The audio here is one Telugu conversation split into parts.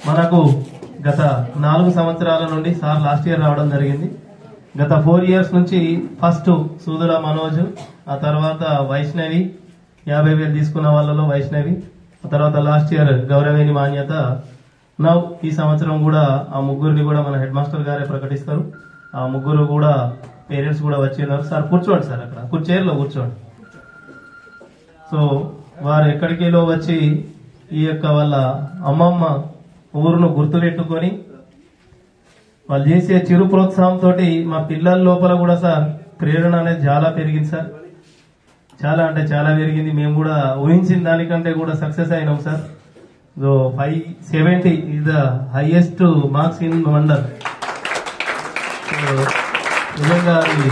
మనకు గత 4 సంవత్సరాల నుండి సార్ లాస్ట్ ఇయర్ రావడం జరిగింది. గత 4 ఇయర్స్ నుంచి ఫస్ట్ సూదుల మనోజ్, ఆ తర్వాత వైష్ణవి 50,000 తీసుకున్న వాళ్ళలో వైష్ణవి, ఆ తర్వాత లాస్ట్ ఇయర్ గౌరవేణి మాన్యత. ఈ సంవత్సరం కూడా ఆ ముగ్గురిని కూడా మన హెడ్ మాస్టర్ గారే ప్రకటిస్తారు. ఆ ముగ్గురు కూడా పేరెంట్స్ కూడా వచ్చి ఉన్నారు. సార్ కూర్చోండి, సార్ అక్కడ చైర్లో కూర్చోండి. సో వారు ఎక్కడికిలో వచ్చి ఈ యొక్క వాళ్ళ అమ్మమ్మ ఊరును గుర్తుపెట్టుకొని వాళ్ళు చేసే చిరు ప్రోత్సాహంతో మా పిల్లల లోపల కూడా సార్ ప్రేరణ అనేది చాలా పెరిగింది సార్. చాలా అంటే చాలా పెరిగింది. మేము కూడా ఊహించిన దానికంటే కూడా సక్సెస్ అయినాం sir. So 570 is the highest marks in wonder. నిజంగా అది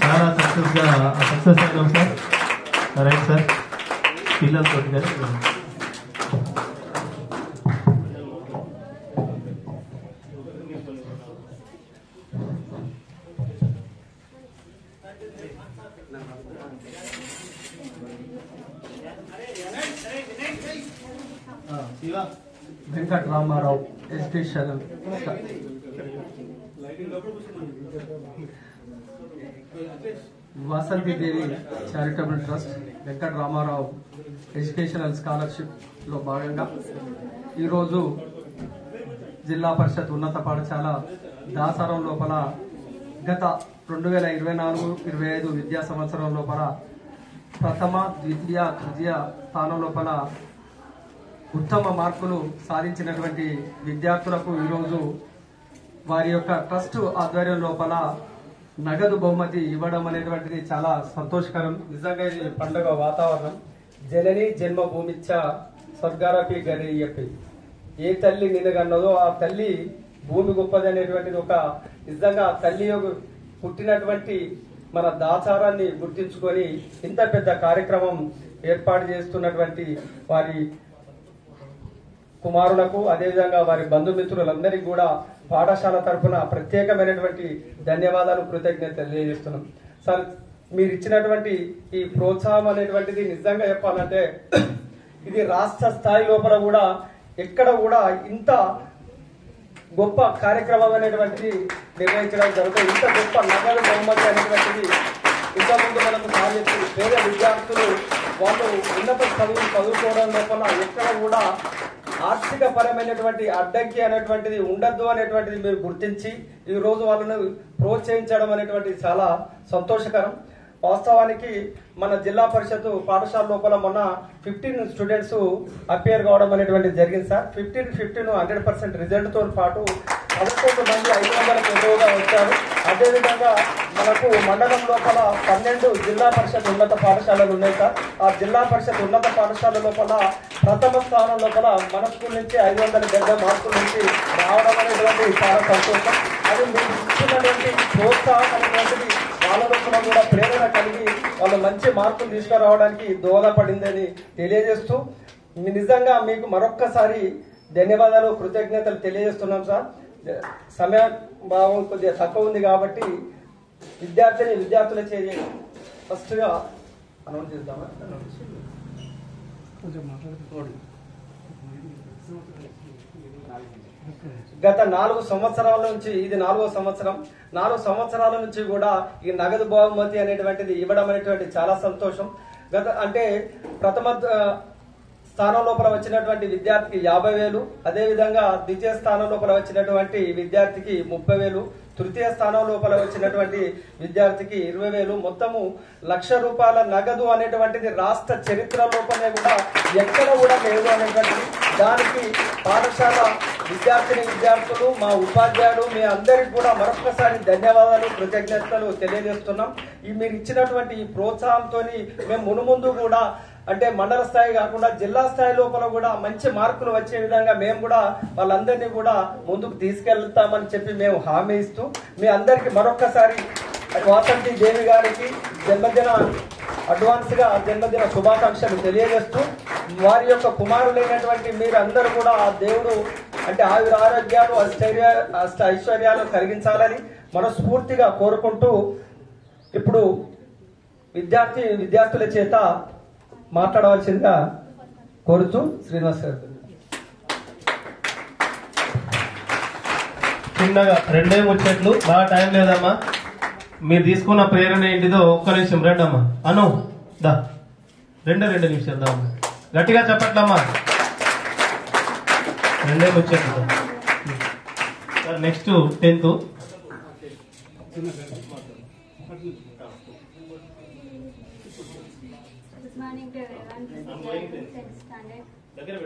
చాలా సక్సెస్ అయినాం సార్. రైట్ సార్, పిల్లలతో Venkata Ramarao education Vasanthi Devi charitable trust Venkata Ramarao educational scholarship లో భాగంగా ఈరోజు జిల్లా పరిషత్ ఉన్నత పాఠశాల దాసారం లోపల గత 2024-25 విద్యా సంవత్సరం లోపల ప్రథమ, ద్వితీయ, తృతీయ స్థానం లోపల ఉత్తమ మార్కులు సాధించినటువంటి విద్యార్థులకు ఈరోజు వారి యొక్క ట్రస్ట్ ఆధ్వర్యం లోపల నగదు బహుమతి ఇవ్వడం అనేటువంటిది చాలా సంతోషకరం. నిజంగా ఇది పండుగ వాతావరణం. జనని జన్మభూమిచ్చ స్వర్గారపి గరియపి, ఏ తల్లి నిన్నగన్నదో ఆ తల్లి భూమి గొప్పది అనేటువంటిది ఒక నిజంగా తల్లి పుట్టినటువంటి మన దాచారాన్ని గుర్తించుకొని ఇంత పెద్ద కార్యక్రమం ఏర్పాటు చేస్తున్నటువంటి వారి కుమారులకు, అదేవిధంగా వారి బంధుమిత్రులందరికీ కూడా పాఠశాల తరఫున ప్రత్యేకమైనటువంటి ధన్యవాదాలు, కృతజ్ఞత తెలియజేస్తున్నాం. సార్, మీరు ఇచ్చినటువంటి ఈ ప్రోత్సాహం అనేటువంటిది నిజంగా చెప్పాలంటే ఇది రాష్ట్ర స్థాయి లోపల కూడా ఎక్కడ కూడా ఇంత గొప్ప కార్యక్రమం అనేటువంటిది నిర్వహించడం జరుగుతుంది. ఇంత గొప్ప నగదు బహుమతి అనేటువంటిది ఇంతకుముందు మనకు సాధించి పేద విద్యార్థులు వాళ్ళు ఉన్నత చదువుకోవడం లోపల ఎక్కడ కూడా ఆర్థిక పరమైనటువంటి అడ్డంకి అనేటువంటిది ఉండద్దు అనేటువంటిది మీరు గుర్తించి ఈ రోజు వాళ్ళను ప్రోత్సహించడం అనేటువంటిది చాలా సంతోషకరం. వాస్తవానికి మన జిల్లా పరిషత్ పాఠశాల లోపల మొన్న 15 స్టూడెంట్స్ అపియర్ కావడం అనేటువంటిది జరిగింది సార్. 15 100% రిజల్ట్ తో పాటు 11 మంది 500కు ఎక్కువగా వచ్చారు. అదేవిధంగా మనకు మండలం లోపల 12 జిల్లా పరిషత్ ఉన్నత పాఠశాలలు ఉన్నాయి సార్. ఆ జిల్లా పరిషత్ ఉన్నత పాఠశాల లోపల ప్రథమ స్థానం లోపల మన స్కూల్ నుంచి 570 మార్కుల నుంచి రావడం అనేటువంటి చాలా సంతోషం. అది మీరు ఇచ్చినటువంటి ప్రోత్సాహం అనేటువంటిది వాళ్ళ లోపల కూడా ప్రేరణ కలిగి వాళ్ళు మంచి మార్కులు తీసుకురావడానికి దోహదపడిందని తెలియజేస్తూ నిజంగా మీకు మరొక్కసారి ధన్యవాదాలు, కృతజ్ఞతలు తెలియజేస్తున్నాం సార్. సమయ భావం కొద్దిగా తక్కువ ఉంది కాబట్టి విద్యార్థుల చేరి ఫస్ట్ గా అనౌన్స్ చేద్దామా? గత 4 సంవత్సరాల నుంచి ఇది 4వ సంవత్సరం. 4 సంవత్సరాల నుంచి కూడా ఈ నగదు బహుమతి అనేటువంటిది ఇవ్వడం అనేటువంటి చాలా సంతోషం. అంటే ప్రథమ స్థానం లోపల వచ్చినటువంటి విద్యార్థికి 50,000, అదేవిధంగా ద్వితీయ స్థానం లోపల వచ్చినటువంటి విద్యార్థికి 30,000, తృతీయ స్థానం లోపల వచ్చినటువంటి విద్యార్థికి 20,000, మొత్తము ₹1,00,000 నగదు అనేటువంటిది రాష్ట్ర చరిత్ర లోపలే కూడా ఎక్కడ కూడా లేదు అనేటువంటిది. దానికి పాఠశాల విద్యార్థులు, మా ఉపాధ్యాయులు, మీ అందరికి కూడా మరొకసారి ధన్యవాదాలు, కృతజ్ఞతలు తెలియజేస్తున్నాం. మీరు ఇచ్చినటువంటి ఈ ప్రోత్సాహంతో మేము మునుముందు కూడా అంటే మండల స్థాయి కాకుండా జిల్లా స్థాయి లోపల కూడా మంచి మార్కులు వచ్చే విధంగా మేము కూడా వాళ్ళందరినీ కూడా ముందుకు తీసుకెళ్తామని చెప్పి మేము హామీ ఇస్తూ మీ అందరికి మరొక్కసారి వాసంతి దేవి గారికి అడ్వాన్స్ గా జన్మదిన శుభాకాంక్షలు తెలియజేస్తూ వారి యొక్క కుమారులైనటువంటి మీరందరూ కూడా ఆ దేవుడు అంటే ఆరోగ్యాలు అష్ట ఐశ్వర్యాలు కలిగించాలని మనస్ఫూర్తిగా కోరుకుంటూ ఇప్పుడు విద్యార్థుల చేత మాట్లాడవలసిందిగా కోరుతూ శ్రీనివాస్ గారు. చిన్నగా 2 ముచ్చట్లు, బాగా టైం లేదమ్మా. మీరు తీసుకున్న ప్రేరణ ఏంటిదో ఒక్క నిమిషం రండమ్మా. అను దా 2 నిమిషాలు దా, గట్టిగా చెప్పట్లమ్మా. 2 ముచ్చట్లు. Next 10th. Good morning to everyone. This is Jayati, 10th standard.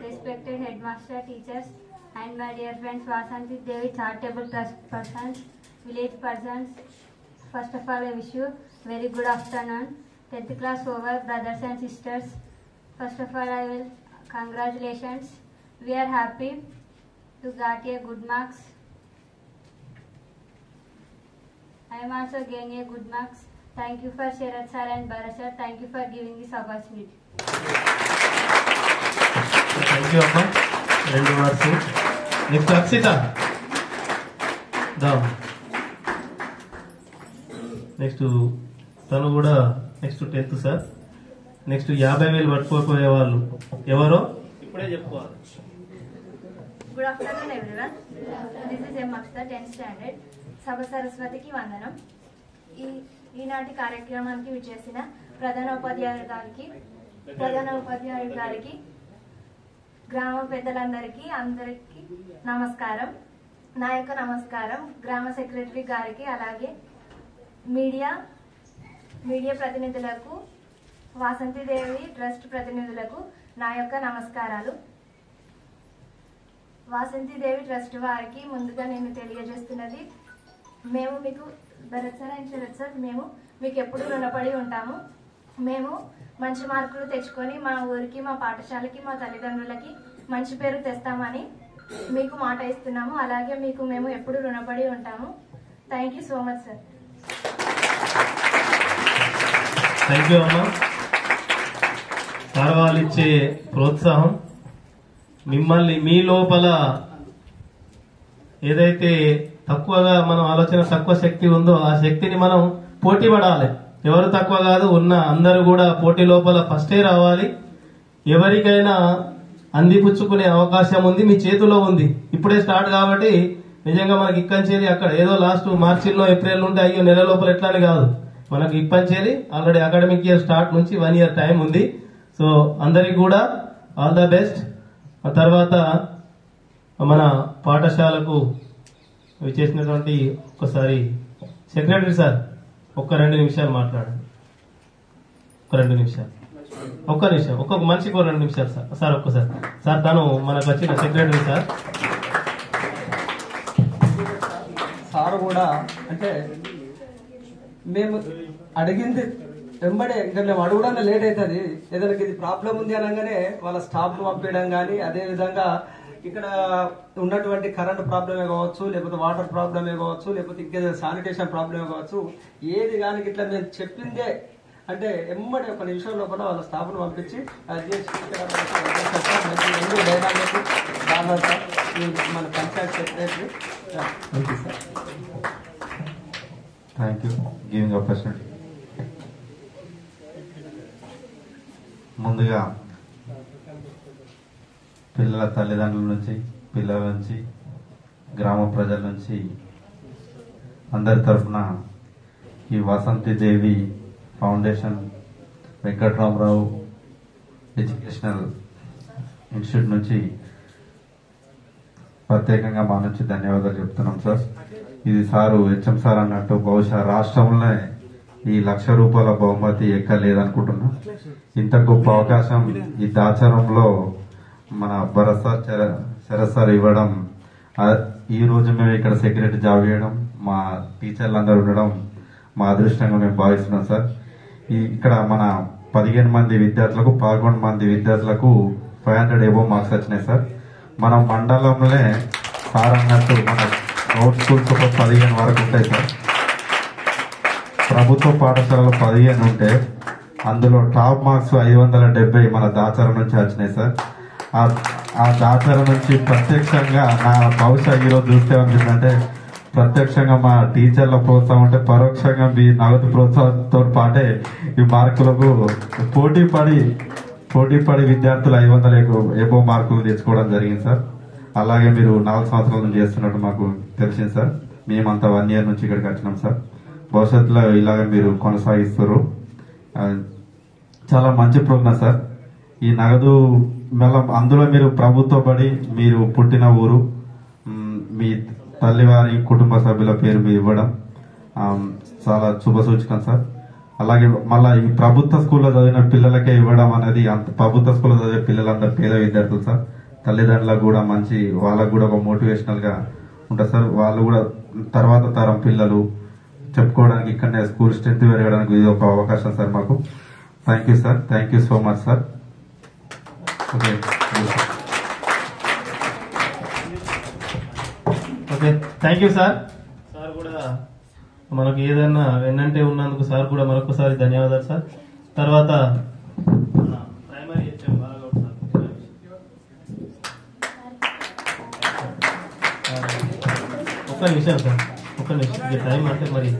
Respected headmaster, teachers, and my dear friends, Vasanti Devi, charitable trust persons, village persons. First of all, I wish you very good afternoon. 10th class over, brothers and sisters. First of all, I will congratulations. We are happy to get a good marks. I am also getting a good marks. Thank you for Sharat sir and Bharat sir. Thank you for giving this opportunity. Thank you అమ్మా. 2 మార్క్స్. నెక్స్ట్ అక్షిత దా. నెక్స్ట్ తను కూడా నెక్స్ట్ 10th సార్. నెక్స్ట్ 50,000 పట్టుకోపోయే వాళ్ళు ఎవరో ఇప్పుడే చెప్పుకోవాలి. Good afternoon everyone. This is M. Akshita, 10th standard. సభ సరస్వతికి వందనం. ఈనాటి కార్యక్రమానికి విచ్చేసిన ప్రధానోపాధ్యాయుడు గారికి గ్రామ పెద్దలందరికీ అందరికీ నమస్కారం. నా యొక్క నమస్కారం గ్రామ సెక్రటరీ గారికి, అలాగే మీడియా ప్రతినిధులకు, వాసంతిదేవి ట్రస్ట్ ప్రతినిధులకు నా యొక్క నమస్కారాలు. వాసంతిదేవి ట్రస్ట్ వారికి ముందుగా నేను తెలియజేస్తున్నది, మేము మీకు Bharat sir and Sharat sir, మేము మీకు ఎప్పుడు రుణపడి ఉంటాము. మేము మంచి మార్కులు తెచ్చుకొని మా ఊరికి, మా పాఠశాలకి, మా తల్లిదండ్రులకి మంచి పేరు తెస్తామని మీకు మాట ఇస్తున్నాము. అలాగే మీకు మేము ఎప్పుడు రుణపడి ఉంటాము. Thank you so much sir. Thank you అమ్మా. సార్ వాళ్ళు ఇచ్చే ప్రోత్సాహం మిమ్మల్ని మీ లోపల ఏదైతే తక్కువగా మనం ఆలోచన తక్కువ శక్తి ఉందో ఆ శక్తిని మనం పోటీ పడాలి. ఎవరు తక్కువ కాదు, ఉన్న అందరూ కూడా పోటీ లోపల ఫస్టే రావాలి. ఎవరికైనా అందిపుచ్చుకునే అవకాశం ఉంది, మీ చేతిలో ఉంది. ఇప్పుడే స్టార్ట్ కాబట్టి నిజంగా మనకి ఇక్కంచేది అక్కడ ఏదో లాస్ట్ మార్చిలో ఏప్రిల్ ఉంటే అయ్యో నెల లోపల ఎట్లా అని కాదు. మనకి ఇప్పంచేది ఆల్రెడీ అకాడమిక్ ఇయర్ స్టార్ట్ నుంచి 1 year టైం ఉంది. సో అందరికి కూడా ఆల్ ద బెస్ట్. ఆ తర్వాత మన పాఠశాలకు చేసినటువంటి ఒకసారి సెక్రటరీ సార్ ఒక్క 2 నిమిషాలు మాట్లాడండి. ఒక 2 నిమిషాలు, ఒక్క నిమిషం, ఒక్కొక్క మనిషికి 2 నిమిషాలు సార్. సార్ ఒక్కసారి సార్, తను మనకు వచ్చిన సెక్రటరీ సార్. సార్ కూడా అంటే మేము అడిగింది వెంబడే, ఇంకా మేము అడగడం లేట్ అవుతుంది. ఏదైనా ఇది ప్రాబ్లం ఉంది అనగానే వాళ్ళ స్టాఫ్ పంపించడం కానీ, అదే విధంగా ఇక్కడ ఉన్నటువంటి కరెంట్ ప్రాబ్లమే కావచ్చు, లేకపోతే వాటర్ ప్రాబ్లమే కావచ్చు, లేకపోతే ఇంకేదైనా శానిటేషన్ ప్రాబ్లమే కావచ్చు, ఏది కానీ ఇట్లా మేము చెప్పిందే అంటే ఎమ్మడి 1 నిమిషం లోపల వాళ్ళ స్టాఫ్ను పంపించి అది చేసి మన Panchayat secretary. Thank you giving opportunity. ముందుగా పిల్లల తల్లిదండ్రుల నుంచి, పిల్లల నుంచి, గ్రామ ప్రజల నుంచి అందరి తరఫున ఈ వాసంతిదేవి ఫౌండేషన్, వెంకట్రామరావు ఎడ్యుకేషనల్ ఇన్స్టిట్యూట్ నుంచి ప్రత్యేకంగా మా నుంచి ధన్యవాదాలు చెప్తున్నాం సార్. ఇది సారు హెచ్ఎం సార్ అన్నట్టు బహుశా రాష్ట్రంలోనే ఈ ₹1,00,000 బహుమతి ఎక్కలేదనుకుంటున్నా. ఇంత గొప్ప అవకాశం ఈ దాచారంలో మన భరత్ సార్, శరత్ సార్ ఇవ్వడం, ఈ రోజు మేము ఇక్కడ సెక్రటరీ జాబ్ చేయడం, మా టీచర్లు అందరూ ఉండడం మా అదృష్టంగా మేము భావిస్తున్నాం సార్. ఇక్కడ మన 15 మంది విద్యార్థులకు 11 మంది విద్యార్థులకు 500 above మార్క్స్ వచ్చినాయి సార్. మన మండలంలోనే సార్ అన్నట్టు మన గౌట్ స్కూల్స్ ఒక 15 వరకు ఉంటాయి సార్. ప్రభుత్వ పాఠశాలలో 15 ఉంటే అందులో టాప్ మార్క్స్ 570 మన దాచారం నుంచి వచ్చినాయి సార్. ఆ దాచారం నుంచి ప్రత్యక్షంగా నా బహుశా ఈరోజు చూస్తే ఏమనిపిందంటే, ప్రత్యక్షంగా మా టీచర్ల ప్రోత్సాహం అంటే పరోక్షంగా మీ నగదు ప్రోత్సాహంతో పాటే ఈ మార్కులకు పోటీ పడి విద్యార్థులు 500 ఎబో మార్కులు తెచ్చుకోవడం జరిగింది సార్. అలాగే మీరు 4 సంవత్సరాల నుంచి చేస్తున్నట్టు మాకు తెలిసింది సార్. మేమంతా 1 year నుంచి ఇక్కడికి వచ్చినాం సార్. భవిష్యత్తులో ఇలాగే మీరు కొనసాగిస్తారు. చాలా మంచి ప్రోగ్రాం సార్. ఈ నగదు మళ్ళీ అందులో మీరు ప్రభుత్వ బడి, మీరు పుట్టిన ఊరు, మీ తల్లివారి కుటుంబ సభ్యుల పేరు మీరు ఇవ్వడం చాలా శుభసూచకం సార్. అలాగే మళ్ళీ ఈ ప్రభుత్వ స్కూల్లో చదివిన పిల్లలకే ఇవ్వడం అనేది, అంత ప్రభుత్వ స్కూల్లో చదివే పిల్లలందరూ పేద విద్యార్థులు సార్. తల్లిదండ్రులకు కూడా మంచి, వాళ్ళకు కూడా ఒక మోటివేషనల్ గా ఉంటుంది సార్. వాళ్ళు కూడా తర్వాత తరం పిల్లలు చెప్పుకోవడానికి ఇక్కడనే స్కూల్ స్ట్రెంత్ పెరగడానికి ఇది ఒక అవకాశం సార్ మాకు. Thank you sir. Thank you so much sir. Okay okay, thank you sir. Sir కూడా మనకు ఏదైనా వెన్నంటే ఉన్నందుకు సార్ కూడా మరొకసారి ధన్యవాదాలు సార్. తర్వాత ప్రైమరీ హెచ్ఎం బాలగౌడ్ సార్. ఒక్క నిమిషం సార్, ఒక్క నిమిషం. ఈ టైం అంటే మరి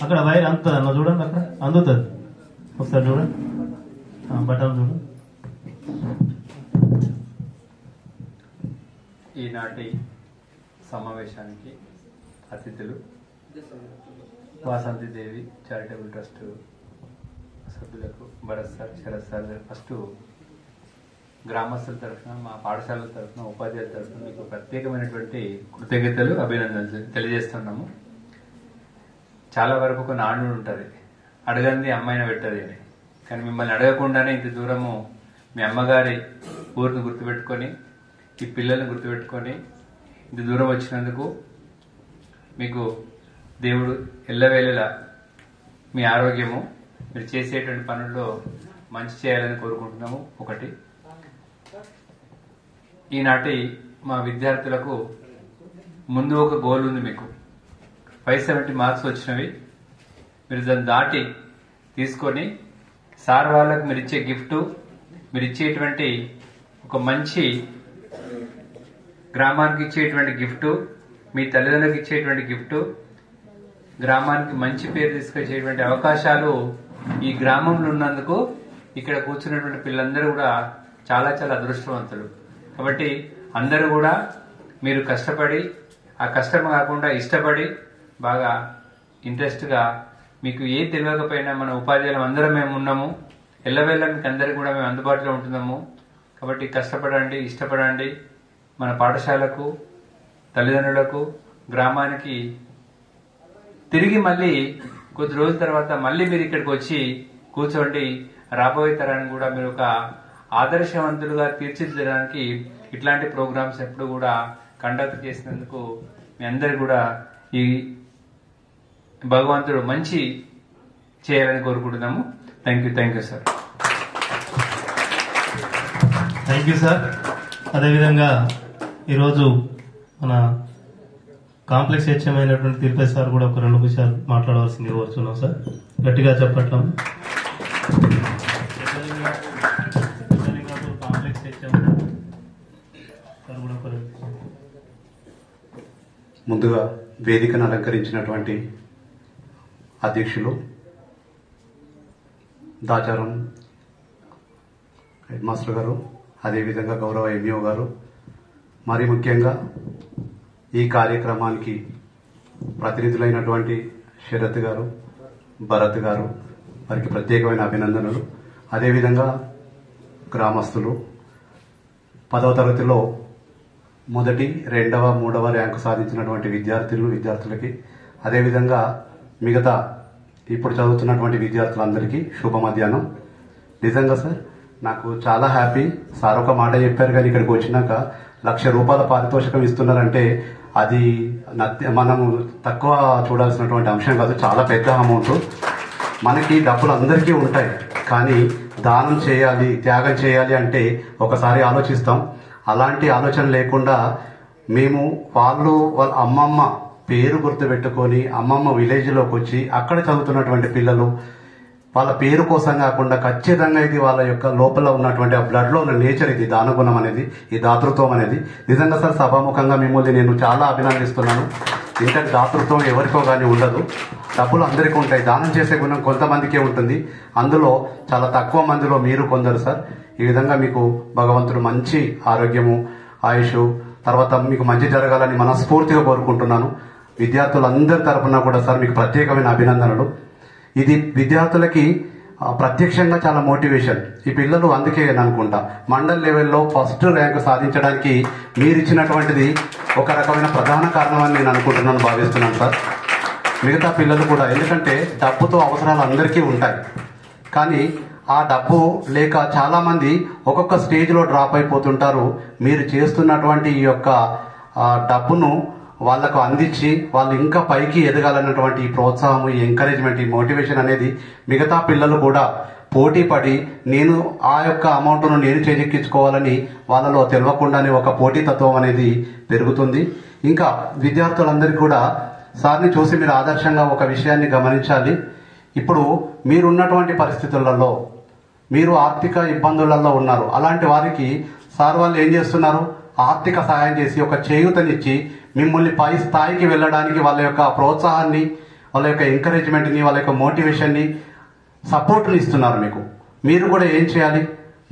అక్కడ వైర్ అందుతుంది అన్న, చూడండి అక్కడ అందుతుంది, ఒకసారి చూడండి, బటన్ చూడండి. ఈనాటి సమావేశానికి అతిథులు వాసంతి దేవి చారిటబుల్ ట్రస్ట్ సభ్యులకు Bharat sir, Sharat sir, first గ్రామస్తుల తరఫున, మా పాఠశాలల తరఫున, ఉపాధ్యాయుల తరఫున మీకు ప్రత్యేకమైనటువంటి కృతజ్ఞతలు, అభినందనలు తెలియజేస్తున్నాము. చాలా వరకు ఒక నానుడు ఉంటుంది, అడగంది అమ్మాయిన పెట్టది అని. కానీ మిమ్మల్ని అడగకుండానే ఇంత దూరము మీ అమ్మగారి ఊరిని గుర్తుపెట్టుకొని, ఈ పిల్లల్ని గుర్తుపెట్టుకొని ఇంత దూరం వచ్చినందుకు మీకు దేవుడు ఎల్లవేళలా మీ ఆరోగ్యము, మీరు చేసేటువంటి పనుల్లో మంచి చేయాలని కోరుకుంటున్నాము. ఒకటి, ఈనాటి మా విద్యార్థులకు ముందు ఒక గోల్ ఉంది. మీకు 570 మార్క్స్ వచ్చినవి, మీరు దాన్ని దాటి తీసుకొని సార్ వాళ్ళకు మీరు ఇచ్చే గిఫ్ట్, మీరు ఇచ్చేటువంటి ఒక మంచి గ్రామానికి ఇచ్చేటువంటి గిఫ్ట్, మీ తల్లిదండ్రులకు ఇచ్చేటువంటి గిఫ్ట్, గ్రామానికి మంచి పేరు తీసుకొచ్చేటువంటి అవకాశాలు ఈ గ్రామంలో ఉన్నందుకు ఇక్కడ కూర్చున్నటువంటి పిల్లలందరూ కూడా చాలా చాలా అదృష్టవంతులు. కాబట్టి అందరూ కూడా మీరు కష్టపడి, ఆ కష్టం కాకుండా ఇష్టపడి, బాగా ఇంట్రెస్ట్ గా, మీకు ఏ తెలియకపోయినా మన ఉపాధ్యాయులు అందరం మేము ఉన్నాము, ఎల్లవేళ మీకు అందరికీ కూడా మేము అందుబాటులో ఉంటున్నాము. కాబట్టి కష్టపడండి, ఇష్టపడండి. మన పాఠశాలకు, తల్లిదండ్రులకు, గ్రామానికి తిరిగి మళ్ళీ కొద్ది రోజుల తర్వాత మళ్ళీ మీరు ఇక్కడికి వచ్చి కూర్చోండి. రాబోయే తరాన్ని కూడా మీరు ఒక ఆదర్శవంతులుగా తీర్చిదిద్దడానికి ఇట్లాంటి ప్రోగ్రామ్స్ ఎప్పుడు కూడా కండక్ట్ చేసినందుకు మీ అందరు కూడా ఈ భగవంతుడు మంచి చేయాలని కోరుకుంటున్నాము. Thank you sir. Thank you sir. అదేవిధంగా ఈరోజు మన కాంప్లెక్స్ హెచ్ఎం అయినటువంటి తిరుపతి సార్ కూడా ఒక 2 నిమిషాలు మాట్లాడవలసింది కోరుతున్నాం సార్. గట్టిగా చెప్పట్లం. కాంప్లెక్స్ హెచ్ఎం సార్ కూడా ఒక ముందుగా వేదికను అలంకరించినటువంటి అధ్యక్షులు దాచారం హెడ్ మాస్టర్ గారు, అదేవిధంగా గౌరవ ఎంఈఓ గారు, మరి ముఖ్యంగా ఈ కార్యక్రమానికి ప్రతినిధులైనటువంటి శరత్ గారు, భరత్ గారు, వారికి ప్రత్యేకమైన అభినందనలు. అదేవిధంగా గ్రామస్తులు 10వ తరగతిలో మొదటి, 2వ, 3వ ర్యాంకు సాధించినటువంటి విద్యార్థులకి, అదేవిధంగా మిగతా ఇప్పుడు చదువుతున్నటువంటి విద్యార్థులందరికీ శుభ మధ్యాహ్నం. నిజంగా సార్ నాకు చాలా హ్యాపీ. సార్ ఒక మాట చెప్పారు, కానీ ఇక్కడికి వచ్చినాక ₹1,00,000 పారితోషికం ఇస్తున్నారంటే అది మనము తక్కువ చూడాల్సినటువంటి అంశం కాదు, చాలా పెద్ద అమౌంట్. మనకి డబ్బులు అందరికీ ఉంటాయి, కానీ దానం చేయాలి, త్యాగం చేయాలి అంటే ఒకసారి ఆలోచిస్తాం. అలాంటి ఆలోచన లేకుండా మేము వాళ్ళ అమ్మమ్మ పేరు గుర్తుపెట్టుకొని అమ్మమ్మ విలేజ్లోకి వచ్చి అక్కడ చదువుతున్నటువంటి పిల్లలు వాళ్ళ పేరు కోసం కాకుండా ఖచ్చితంగా ఇది వాళ్ళ యొక్క లోపల ఉన్నటువంటి ఆ బ్లడ్ లో ఉన్న నేచర్, ఇది దానగుణం అనేది, ఈ దాతృత్వం అనేది. నిజంగా సార్ సభాముఖంగా మిమ్మల్ని నేను చాలా అభినందిస్తున్నాను. ఇంతటి దాతృత్వం ఎవరికో కానీ ఉండదు. డబ్బులు అందరికీ ఉంటాయి, దానం చేసే గుణం కొంతమందికే ఉంటుంది. అందులో చాలా తక్కువ మందిలో మీరు కొందరు సార్. ఈ విధంగా మీకు భగవంతుడు మంచి ఆరోగ్యము, ఆయుష్, తర్వాత మీకు మంచి జరగాలని మనస్ఫూర్తిగా కోరుకుంటున్నాను. విద్యార్థులందరి తరఫున కూడా సార్ మీకు ప్రత్యేకమైన అభినందనలు. ఇది విద్యార్థులకి ప్రత్యక్షంగా చాలా మోటివేషన్. ఈ పిల్లలు అందుకే అనుకుంటా మండల్ లెవెల్లో ఫస్ట్ ర్యాంక్ సాధించడానికి మీరు ఇచ్చినటువంటిది ఒక రకమైన ప్రధాన కారణమని నేను అనుకుంటున్నాను, భావిస్తున్నాను సార్. మిగతా పిల్లలు కూడా, ఎందుకంటే డబ్బుతో అవసరాలు అందరికీ ఉంటాయి, కానీ ఆ డబ్బు లేక చాలా మంది ఒక్కొక్క స్టేజ్లో డ్రాప్ అయిపోతుంటారు. మీరు చేస్తున్నటువంటి ఈ యొక్క డబ్బును వాళ్లకు అందించి వాళ్ళు ఇంకా పైకి ఎదగాలన్నటువంటి ఈ ప్రోత్సాహం, ఈ ఎంకరేజ్మెంట్, ఈ మోటివేషన్ అనేది మిగతా పిల్లలు కూడా పోటీ పడి నేను ఆ యొక్క అమౌంట్ను నేను చేజెక్కించుకోవాలని వాళ్ళలో తెలియకుండానే ఒక పోటీతత్వం అనేది పెరుగుతుంది. ఇంకా విద్యార్థులందరికీ కూడా సార్ని చూసి మీరు ఆదర్శంగా ఒక విషయాన్ని గమనించాలి. ఇప్పుడు మీరున్నటువంటి పరిస్థితులలో మీరు ఆర్థిక ఇబ్బందులలో ఉన్నారు. అలాంటి వారికి సార్ వాళ్ళు ఏం చేస్తున్నారు, ఆర్థిక సహాయం చేసి ఒక చేయూతనిచ్చి మిమ్మల్ని పై స్థాయికి వెళ్ళడానికి వాళ్ళ యొక్క ప్రోత్సాహాన్ని, వాళ్ళ యొక్క ఎంకరేజ్మెంట్ని, వాళ్ళ యొక్క మోటివేషన్ని, సపోర్ట్ని ఇస్తున్నారు మీకు. మీరు కూడా ఏం చేయాలి,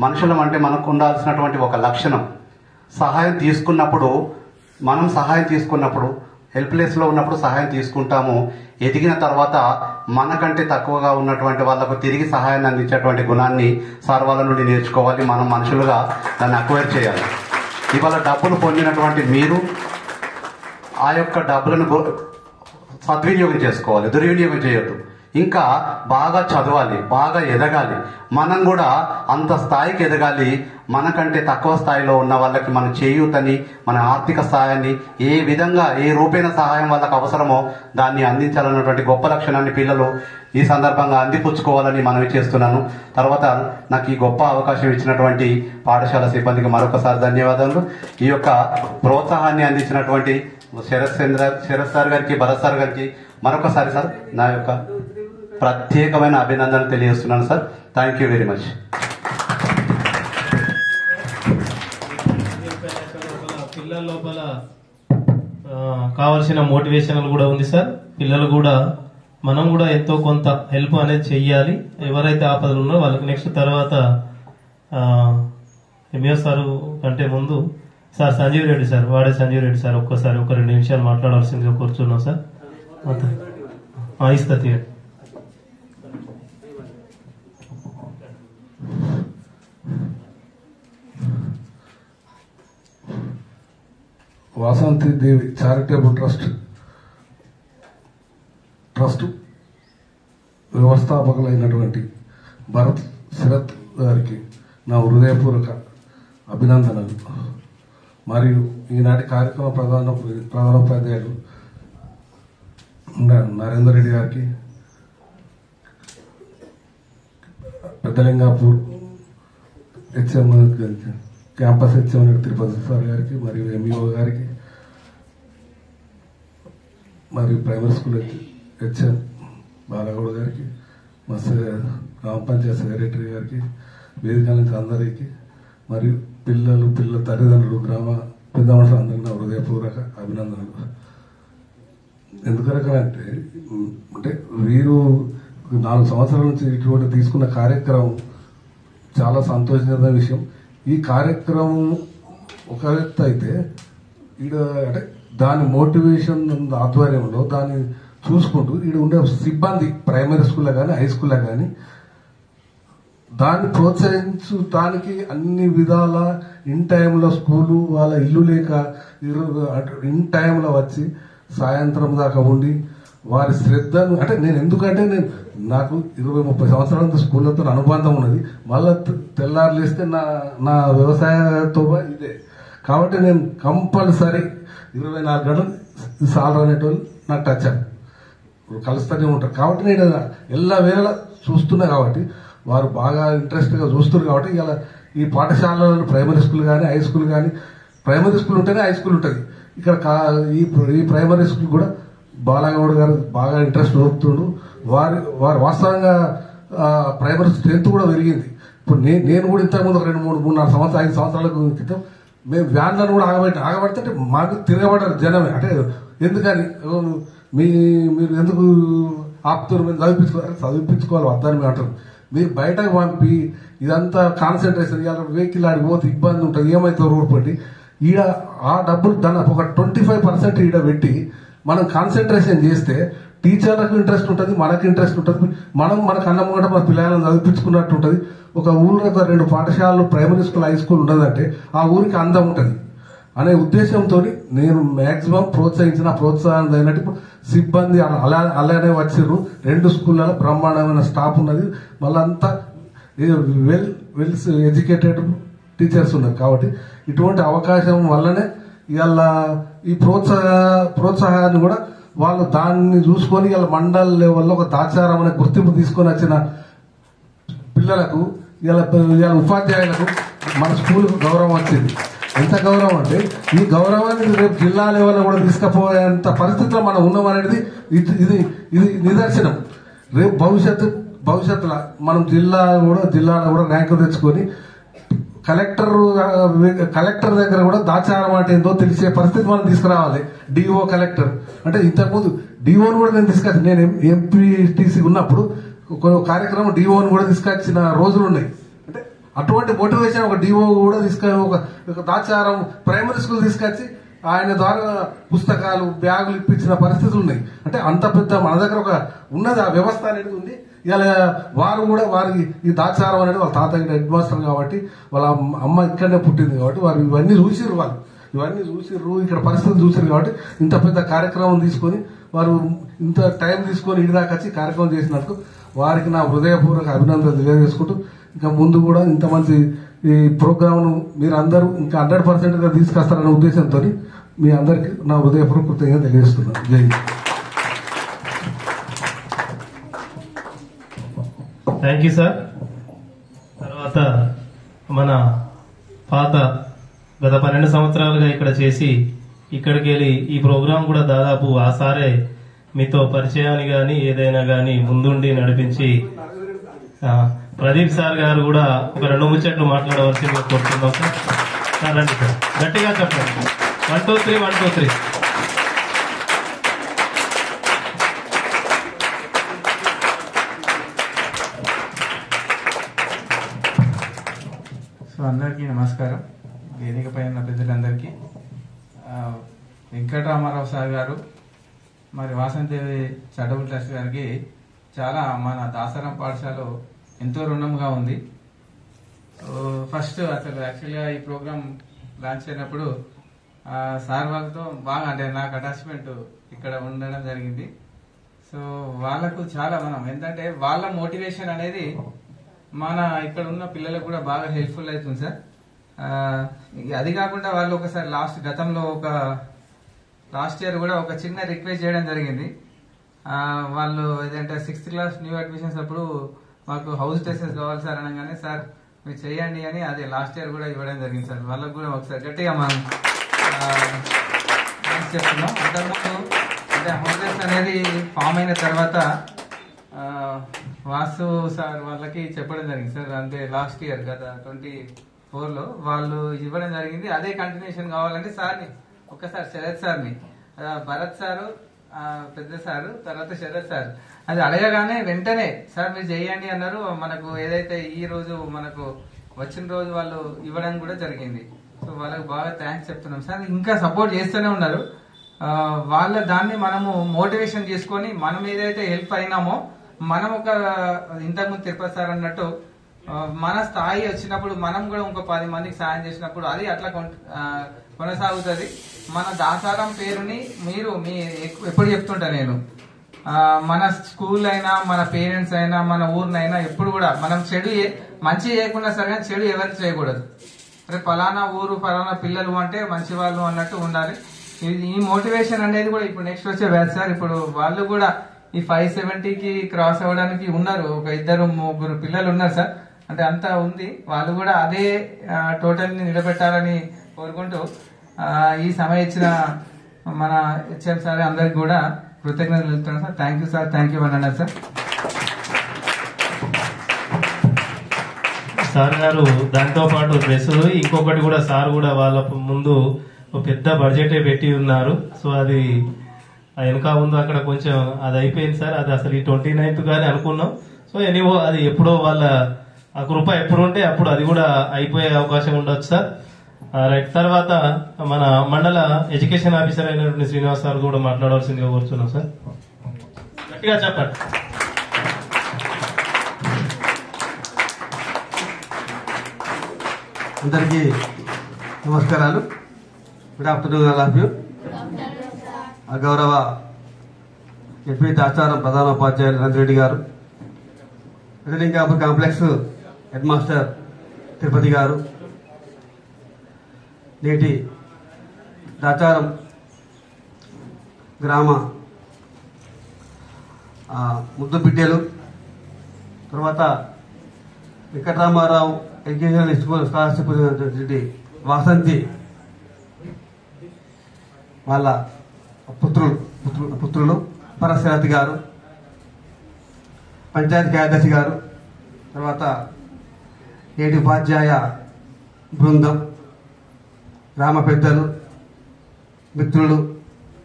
మనుషులం అంటే మనకు ఉండాల్సినటువంటి ఒక లక్షణం, సహాయం తీసుకున్నప్పుడు హెల్ప్లెస్లో ఉన్నప్పుడు సహాయం తీసుకుంటాము. ఎదిగిన తర్వాత మనకంటే తక్కువగా ఉన్నటువంటి వాళ్లకు తిరిగి సహాయాన్ని అందించేటువంటి గుణాన్ని సార్ వాళ్ళ నుండి నేర్చుకోవాలి. మనం మనుషులుగా దాన్ని అక్వైర్ చేయాలి. ఇవాళ డబ్బులు పొందినటువంటి మీరు ఆ యొక్క డబ్బులను సద్వినియోగం చేసుకోవాలి, దుర్వినియోగం చేయొద్దు. ఇంకా బాగా చదవాలి, బాగా ఎదగాలి. మనం కూడా అంత స్థాయికి ఎదగాలి. మనకంటే తక్కువ స్థాయిలో ఉన్న వాళ్ళకి మన చేయూతని, మన ఆర్థిక సహాయాన్ని ఏ విధంగా ఏ రూపేణ సహాయం వాళ్ళకి అవసరమో దాన్ని అందించాలన్నటువంటి గొప్ప లక్షణాన్ని పిల్లలు ఈ సందర్భంగా అందిపుచ్చుకోవాలని మనవి చేస్తున్నాను. తర్వాత నాకు ఈ గొప్ప అవకాశం ఇచ్చినటువంటి పాఠశాల సిబ్బందికి మరొకసారి ధన్యవాదాలు. ఈ యొక్క ప్రోత్సాహాన్ని అందించినటువంటి శరత్ సార్ గారికి, భరత్ సార్ గారికి మరొకసారి సార్ నా యొక్క ప్రత్యేకమైన అభినందనలు తెలియజేస్తున్నాను sir. Thank you very much. పిల్లల లోపల కావలసిన మోటివేషన్ కూడా ఉంది సార్. పిల్లలు కూడా మనం కూడా ఎంతో కొంత హెల్ప్ అనేది చెయ్యాలి. ఎవరైతే ఆపదలు ఉన్నారో వాళ్ళకి నెక్స్ట్ తర్వాత ఎంఎస్ సార్ కంటే ముందు sir Sanjeev Reddy sir, Sanjeev Reddy sir ఒక్కసారి ఒక 2 నిమిషాలు మాట్లాడాల్సిందిగా కూర్చున్నాం సార్. ఇస్తా తీయండి. వాసంతి దేవి చారిటబుల్ ట్రస్ట్ వ్యవస్థాపకులైనటువంటి భరత్ శరత్ గారికి నా హృదయపూర్వక అభినందనలు. మరియు ఈనాటి కార్యక్రమ ప్రధానోపాధ్యాయులు నరేందర్ రెడ్డి గారికి, Peddalingapur HM campus HM Tirupati sir గారికి, మరియు ఎంఈఓ గారికి, మరియు ప్రైమరీ స్కూల్ హెచ్ఎం బాలగౌడ్ గారికి, మా గ్రామ పంచాయత్ సెక్రటరీ గారికి, వేదిక నుంచి అందరికీ, మరియు పిల్లల తల్లిదండ్రులు, గ్రామ పెద్ద మనుషులు అందరికీ నా హృదయపూర్వక అభినందనలు. ఎందుకంటే వీరు 4 సంవత్సరాల నుంచి ఇటువంటి తీసుకున్న కార్యక్రమం చాలా సంతోషించిన విషయం. ఈ కార్యక్రమం ఒక వ్యక్తి అయితే అంటే దాని మోటివేషన్ ఆధ్వర్యంలో దాన్ని చూసుకుంటూ ఈడ ఉండే సిబ్బంది ప్రైమరీ స్కూల్లో కానీ హై స్కూల్లో కానీ దాన్ని ప్రోత్సహించడానికి అన్ని విధాల ఇన్ టైంలో స్కూలు వాళ్ళ ఇల్లు లేక ఇన్ టైంలో వచ్చి సాయంత్రం దాకా ఉండి వారి శ్రద్ధను అంటే నేను నాకు 20-30 సంవత్సరాల స్కూళ్ళతో అనుబంధం ఉన్నది. మళ్ళా తెల్లారు లేస్తే నా వ్యవసాయంతో ఇదే కాబట్టి నేను కంపల్సరీ 24 గంటలు సాలర్ అనేటోళ్ళు నాకు టచ్ కలుస్తూనే ఉంటారు. కాబట్టి నేను ఎల్ల వేళ చూస్తున్నా కాబట్టి వారు బాగా ఇంట్రెస్ట్గా చూస్తున్నారు. కాబట్టి ఇలా ఈ పాఠశాలలో ప్రైమరీ స్కూల్ కానీ హై స్కూల్ కానీ, ప్రైమరీ స్కూల్ ఉంటేనే హై స్కూల్ ఉంటుంది. ఇక్కడ ఈ ప్రైమరీ స్కూల్ కూడా బాలగౌడ్ గారు బాగా ఇంట్రెస్ట్ చూపుతుండు. వారు వాస్తవంగా ప్రైమరీ స్ట్రెంత్ కూడా పెరిగింది. ఇప్పుడు నేను కూడా ఇంతకుముందు 2-3-4 సంవత్సరాలు 5 సంవత్సరాల క్రితం మేము వ్యాన్లను కూడా ఆగబడితే మాకు తిరగబడ్డారు జనమే. అంటే ఎందుకని మీరు ఎందుకు ఆపుతారు, మేము చదివించుకోవాలి వద్దని మేము అంటారు. మీరు బయటకు పంపి ఇదంతా కాన్సన్ట్రేషన్ ఇవాళ వెహికల్ ఆడికి పోతే ఇబ్బంది ఉంటుంది, ఏమైతే రోడ్ పట్టి ఈడ ఆ డబ్బులు దాని ఒక 25% ఈడ పెట్టి మనం కాన్సన్ట్రేషన్ చేస్తే టీచర్లకు ఇంట్రెస్ట్ ఉంటుంది, మనకు ఇంట్రెస్ట్ ఉంటుంది, మనం మనకు అన్నం కూడా మన పిల్లలను చదివించుకున్నట్టు ఉంటుంది. ఒక ఊళ్ళో ఒక 2 పాఠశాలలు ప్రైమరీ స్కూల్ హై స్కూల్ ఉన్నదంటే ఆ ఊరికి అందం ఉంటుంది అనే ఉద్దేశంతో నేను మాక్సిమం ప్రోత్సాహం అయినట్టు సిబ్బంది అలానే వచ్చిర్రు. 2 స్కూళ్ళలో బ్రహ్మాండమైన స్టాఫ్ ఉన్నది, మళ్ళీ అంతా వెల్ ఎడ్యుకేటెడ్ టీచర్స్ ఉన్నారు. కాబట్టి ఇటువంటి అవకాశం వల్లనే ఇవాళ ఈ ప్రోత్సాహాన్ని కూడా వాళ్ళు దాన్ని చూసుకొని ఇవాళ మండల్ లెవెల్లో ఒక దాచారం అనే గుర్తింపు తీసుకొని వచ్చిన పిల్లలకు ఇవాళ ఉపాధ్యాయులకు మన స్కూల్కు గౌరవం వచ్చింది. ఎంత గౌరవం అంటే ఈ గౌరవాన్ని రేపు జిల్లా లెవెల్లో కూడా తీసుకుపోయేంత పరిస్థితిలో మనం ఉన్నాం అనేది ఇది నిదర్శనం. రేపు భవిష్యత్తులో మనం జిల్లాలో కూడా ర్యాంకు తెచ్చుకొని కలెక్టర్ దగ్గర కూడా దాచారం అంటే ఏందో తెలిసే పరిస్థితి మనం తీసుకురావాలి. డిఓ కలెక్టర్ అంటే ఇంతకుముందు డిఓను కూడా నేను తీసుకొచ్చి, నేను ఎంపీటీసీ ఉన్నప్పుడు కార్యక్రమం డిఓను కూడా తీసుకొచ్చిన రోజులు ఉన్నాయి. అంటే అటువంటి మోటివేషన్ ఒక డిఓ కూడా ఒక దాచారం ప్రైమరీ స్కూల్ తీసుకొచ్చి ఆయన ద్వారా పుస్తకాలు బ్యాగులు ఇప్పించిన పరిస్థితులు ఉన్నాయి. అంటే అంత పెద్ద మన దగ్గర ఒక ఉన్నది ఆ వ్యవస్థ అనేది ఉంది. ఇలా వారు కూడా వారికి ఈ దాచారం అనేది వాళ్ళ తాతయ్య హెడ్ మాస్టర్ కాబట్టి వాళ్ళ అమ్మ ఇక్కడనే పుట్టింది కాబట్టి వారు ఇవన్నీ చూసిర్రు ఇక్కడ పరిస్థితులు చూసిరు కాబట్టి ఇంత పెద్ద కార్యక్రమం తీసుకొని వారు ఇంత టైం తీసుకొని ఇడిదాకా వచ్చి కార్యక్రమం చేసినందుకు వారికి నా హృదయపూర్వక అభినందనలు తెలియజేసుకుంటూ ఇంకా ముందు కూడా ఇంత మంచి ఈ ప్రోగ్రామ్ ను మీరు అందరూ ఇంకా 100% గా తీసుకొస్తారనే ఉద్దేశంతో మీ అందరికి నా హృదయపూర్వక కృతజ్ఞతలు తెలియజేస్తున్నాను. జై హింద్. Thank you sir. తర్వాత మన పాత గత 12 సంవత్సరాలుగా ఇక్కడ చేసి ఇక్కడికి వెళ్ళి ఈ ప్రోగ్రాం కూడా దాదాపు ఆ సారే మీతో పరిచయాన్ని గాని ఏదైనా గాని ముందుండి నడిపించి ప్రదీప్ సార్ గారు కూడా ఒక 2 ముచ్చట్లు మాట్లాడవలసిందిగా కోరుతున్నాం సార్. రండి సార్, గట్టిగా చెప్పండి. 1 2 3 1 2 3. సో అందరికీ నమస్కారం. వేదిక పైన పెద్దలందరికీ, వెంకటరామారావు సార్ గారు మరి వాసందేవి చారిటబుల్ ట్రస్ట్ గారికి చాలా మన దాసరం పాఠశాలలో ఎంతో రుణంగా ఉంది. ఫస్ట్ అసలు యాక్చువల్గా ఈ ప్రోగ్రామ్ లాంచ్ అయినప్పుడు సార్ వాళ్ళతో బాగా అంటే నాకు అటాచ్మెంట్ ఇక్కడ ఉండడం జరిగింది. సో వాళ్ళకు చాలా మనం ఏంటంటే వాళ్ళ మోటివేషన్ అనేది మన ఇక్కడ ఉన్న పిల్లలకు కూడా బాగా హెల్ప్ఫుల్ అవుతుంది సార్. అది కాకుండా వాళ్ళు ఒకసారి గతంలో లాస్ట్ ఇయర్ కూడా ఒక చిన్న రిక్వెస్ట్ చేయడం జరిగింది. వాళ్ళు ఏదంటే 6th క్లాస్ న్యూ అడ్మిషన్స్ అప్పుడు మాకు హౌస్ డ్రెస్సెస్ కావాలి సార్ అనగానే సార్ మీరు చెయ్యండి అని అదే లాస్ట్ ఇయర్ కూడా ఇవ్వడం జరిగింది సార్. వాళ్ళకు కూడా ఒకసారి గట్టిగా మనం చెప్తున్నాం. అంతకుముందు అంటే హౌస్ డ్రెస్ అనేది ఫామ్ అయిన తర్వాత వాసు సార్ వాళ్ళకి చెప్పడం జరిగింది సార్. అంటే లాస్ట్ ఇయర్ గత 24లో వాళ్ళు ఇవ్వడం జరిగింది. అదే కంటిన్యూషన్ కావాలంటే సార్ని ఒక్కసారి శరత్ సార్ని, భరత్ సారు పెద్ద సారు, తర్వాత శరత్ సార్ అది అడగగానే వెంటనే సార్ మీరు చేయండి అన్నారు. మనకు ఏదైతే ఈ రోజు మనకు వచ్చిన రోజు వాళ్ళు ఇవ్వడం కూడా జరిగింది. సో వాళ్ళకి బాగా థ్యాంక్స్ చెప్తున్నాం సార్. ఇంకా సపోర్ట్ చేస్తూనే ఉన్నారు. వాళ్ళ దాన్ని మనము మోటివేషన్ చేసుకొని మనం ఏదైతే హెల్ప్ అయినామో మనం ఒక ఇంతకుముందు తిరుపతి సార్ అన్నట్టు మన స్థాయి వచ్చినప్పుడు మనం కూడా ఇంకో 10 మందికి సాయం చేసినప్పుడు అది అట్లా కొనసాగుతుంది. మన దాసారం పేరుని మీరు ఎప్పుడు చెప్తుంటా నేను, మన స్కూల్ అయినా మన పేరెంట్స్ అయినా మన ఊరినైనా ఎప్పుడు కూడా మనం మంచి చేయకుండా సరే కానీ చెడు ఎవరికి చేయకూడదు. అరే ఫలానా ఊరు ఫలానా పిల్లలు అంటే మంచి వాళ్ళు అన్నట్టు ఉండాలి. ఈ మోటివేషన్ అనేది కూడా ఇప్పుడు నెక్స్ట్ వచ్చే బ్యాచ్ సార్. ఇప్పుడు వాళ్ళు కూడా ఈ 570కి క్రాస్ అవ్వడానికి ఉన్నారు. ఒక 2-3 పిల్లలు ఉన్నారు సార్. అంటే అంతా ఉంది. వాళ్ళు కూడా అదే టోటల్ ని నిలబెట్టాలని కోరుకుంటూ ఈ సమయం ఇచ్చిన మన హెచ్ఎం సార్ అందరికి కూడా కృతజ్ఞతలు తెలుపుతున్నాను sir. Thank you sir. Thank you అన్నారు సార్. సార్ గారు దాంతో పాటు డ్రెస్ ఇంకొకటి కూడా సార్ కూడా వాళ్ళ ముందు పెద్ద బడ్జెటే పెట్టి ఉన్నారు. సో అది వెనక ముందు అక్కడ కొంచెం అది అయిపోయింది సార్. అది అసలు ఈ 29th గానే అనుకున్నాం. సో ఎనీవో అది ఎప్పుడో వాళ్ళ ఆ కృప ఎప్పుడు ఉంటే అప్పుడు అది కూడా అయిపోయే అవకాశం ఉండొచ్చు సార్. రైట్. తర్వాత మన మండల ఎడ్యుకేషన్ ఆఫీసర్ అయినటువంటి శ్రీనివాస్ సార్ కూడా మాట్లాడవలసిందిగా కోరుతున్నాం సార్. గట్టిగా చెప్పండి. అందరికీ నమస్కారాలు. Good afternoon all of you. గౌరవ ఎస్పీ ఆచారం ప్రధానోపాధ్యాయులు నందిరెడ్డి గారు, వెటరింగ్ కాంప్లెక్స్ హెడ్ మాస్టర్ తిరుపతి గారు, నేటి దాచారం గ్రామ ముద్దు బిడ్డలు, తర్వాత Venkataramarao education school scholarship Vasanthi వాళ్ళ పుత్రులు పరశరథ్ గారు, పంచాయతీ కార్యదర్శి గారు, తర్వాత నేటి ఉపాధ్యాయ బృందం, గ్రామ పెద్దలు, మిత్రులు,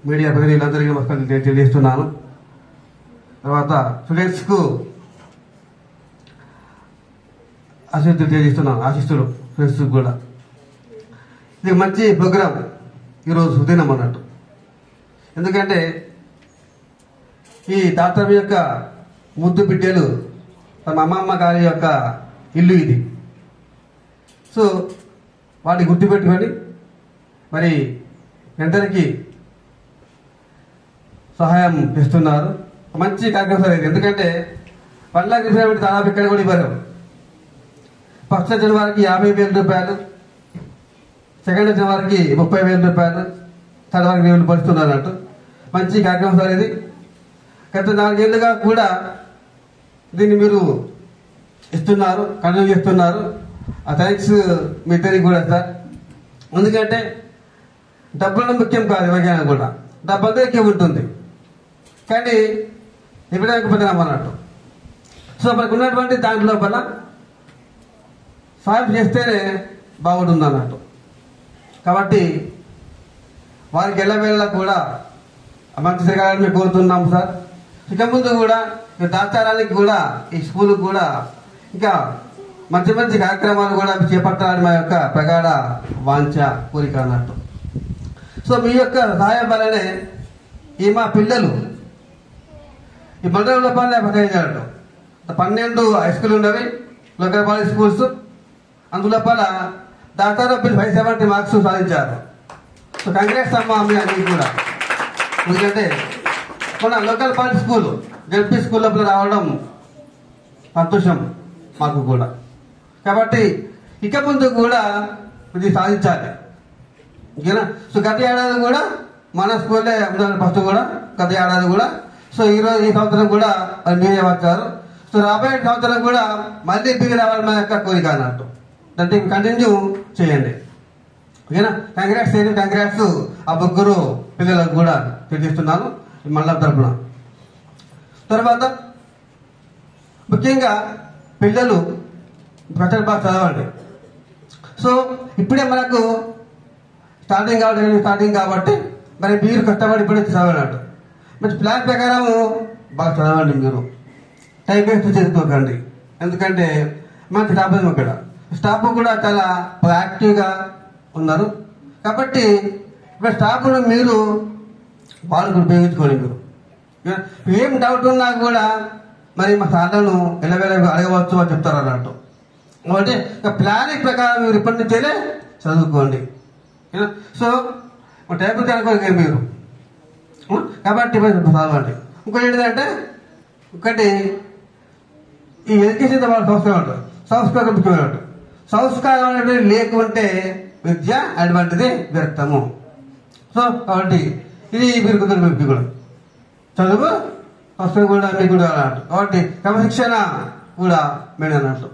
మీడియా ప్రతినిధులందరికీ నమస్కారం తెలియజేస్తున్నాను. తర్వాత స్టూడెంట్స్ కు ఆశీస్సులు తెలియజేస్తున్నాను. ఆశిస్తులు స్టూడెంట్స్ కూడా. ఇది మంచి ప్రోగ్రాం ఈరోజు సుదినం అన్నట్టు. ఎందుకంటే ఈ డాక్టర్ యొక్క ముద్దు బిడ్డలు తమ అమ్మమ్మ గారి యొక్క ఇల్లు ఇది. సో వాటిని గుర్తుపెట్టుకొని మరి ఎందరికీ సహాయం చేస్తున్నారు. మంచి కార్యక్రమం సార్ ఇది. ఎందుకంటే 1 లక్ష రూపాయలు దాదాపు ఇక్కడ కూడా ఇవ్వరు. ఫస్ట్ జనవరికి 50,000 రూపాయలు, సెకండ్ జనవరికి 30,000 రూపాయలు, థర్డ్ వారికి 1,000 పడుతున్నారు అన్నట్టు. మంచి కార్యక్రమం సార్ ఇది. గత 4 ఏళ్లుగా కూడా దీన్ని మీరు ఇస్తున్నారు, కంటిన్యూ చేస్తున్నారు. ఆ థ్యాంక్స్ మీ ఇద్దరికి కూడా సార్. ఎందుకంటే డబ్బులు ముఖ్యం కాదు ఎవరికైనా కూడా. డబ్బు అందరికీ ఉంటుంది, కానీ ఇవ్వడానికి పదనం అన్నట్టు. సో మనకు ఉన్నటువంటి దాంట్లో లోపల సాయం చేస్తేనే బాగుంటుంది అన్నట్టు. కాబట్టి వారికి ఎల్లవేళ కూడా మంచి జరగాలని మేము కోరుతున్నాం సార్. ఇక ముందు కూడా దాచారానికి కూడా ఈ స్కూల్ కూడా ఇంకా మంచి మంచి కార్యక్రమాలు కూడా చేపట్టాలని మా యొక్క ప్రగాఢ వాంఛ కోరిక అన్నట్టు. సో మీ యొక్క సహాయం వల్లనే ఈ మా పిల్లలు ఈ మండలం లోపలనే పనిచేయాలట. 12 హై స్కూల్ ఉన్నవి, లోకల్ కాలేజ్ స్కూల్స్. అందులోపల దాదాపు 570 మార్క్స్ సాధించారు. సో కంగ్రాట్స్ అమ్మా మీ అన్ని కూడా. ఎందుకంటే మన local college school ZP school లోపల రావడం సంతోషం మాకు కూడా. కాబట్టి ఇక ముందు కూడా ఇది సాధించాలి. ఓకేనా? సో గత ఏడాది కూడా మన స్కూల్లే ఫస్ట్ కూడా గత ఏడాది కూడా. సో ఈ సంవత్సరం కూడా మీరే వచ్చారు. సో రాబోయే సంవత్సరం కూడా మళ్ళీ తిరిగి రావాలి మా యొక్క కోరిక అన్నట్టు. దాన్ని కంటిన్యూ చేయండి. ఓకేనా? కంగ్రాట్స్ ఆ ముగ్గురు పిల్లలకు కూడా తెలియజేస్తున్నాను మండలం తరఫున. తర్వాత ముఖ్యంగా పిల్లలు ప్రచారం బాగా చదవండి. సో ఇప్పుడే మనకు స్టార్టింగ్ కాబట్టి మరి మీరు కష్టపడి ఇప్పుడే చదవనట్టు. మంచి ప్లాన్ ప్రకారం బాగా చదవండి. మీరు టైం వేస్ట్ చేసుకోకండి. ఎందుకంటే మంచి స్టాఫ్ ఇక్కడ స్టాఫ్ కూడా చాలా యాక్టివ్గా ఉన్నారు. కాబట్టి ఇప్పుడు స్టాఫ్ను మీరు వాళ్ళకు ఉపయోగించుకోండి. మీరు ఏం డౌట్ ఉన్నా కూడా మరి మా సార్లను ఎల్లవేళ అడగవచ్చు అని చెప్తారు అన్నట్టు. కాబట్టి ప్లానింగ్ ప్రకారం మీరు ఇప్పటి నుంచేనే చదువుకోండి. సో టైం అనుకోండి మీరు. కాబట్టి చదవండి. ఇంకోటి ఏంటంటే ఒకటి ఈ ఎడ్యుకేషన్ వాళ్ళ సంస్కారం ఉంటుంది. సంస్కారం ముఖ్యమైన సంస్కారం అనేటువంటి లేకుంటే విద్య అటువంటిది వ్యర్థము. సో కాబట్టి ఇది మీరు కుదరదు కూడా చదువు సంస్కారం కూడా మీకు కూడా అన్నట్టు. కాబట్టి క్రమశిక్షణ కూడా మీరు అన్నట్టు.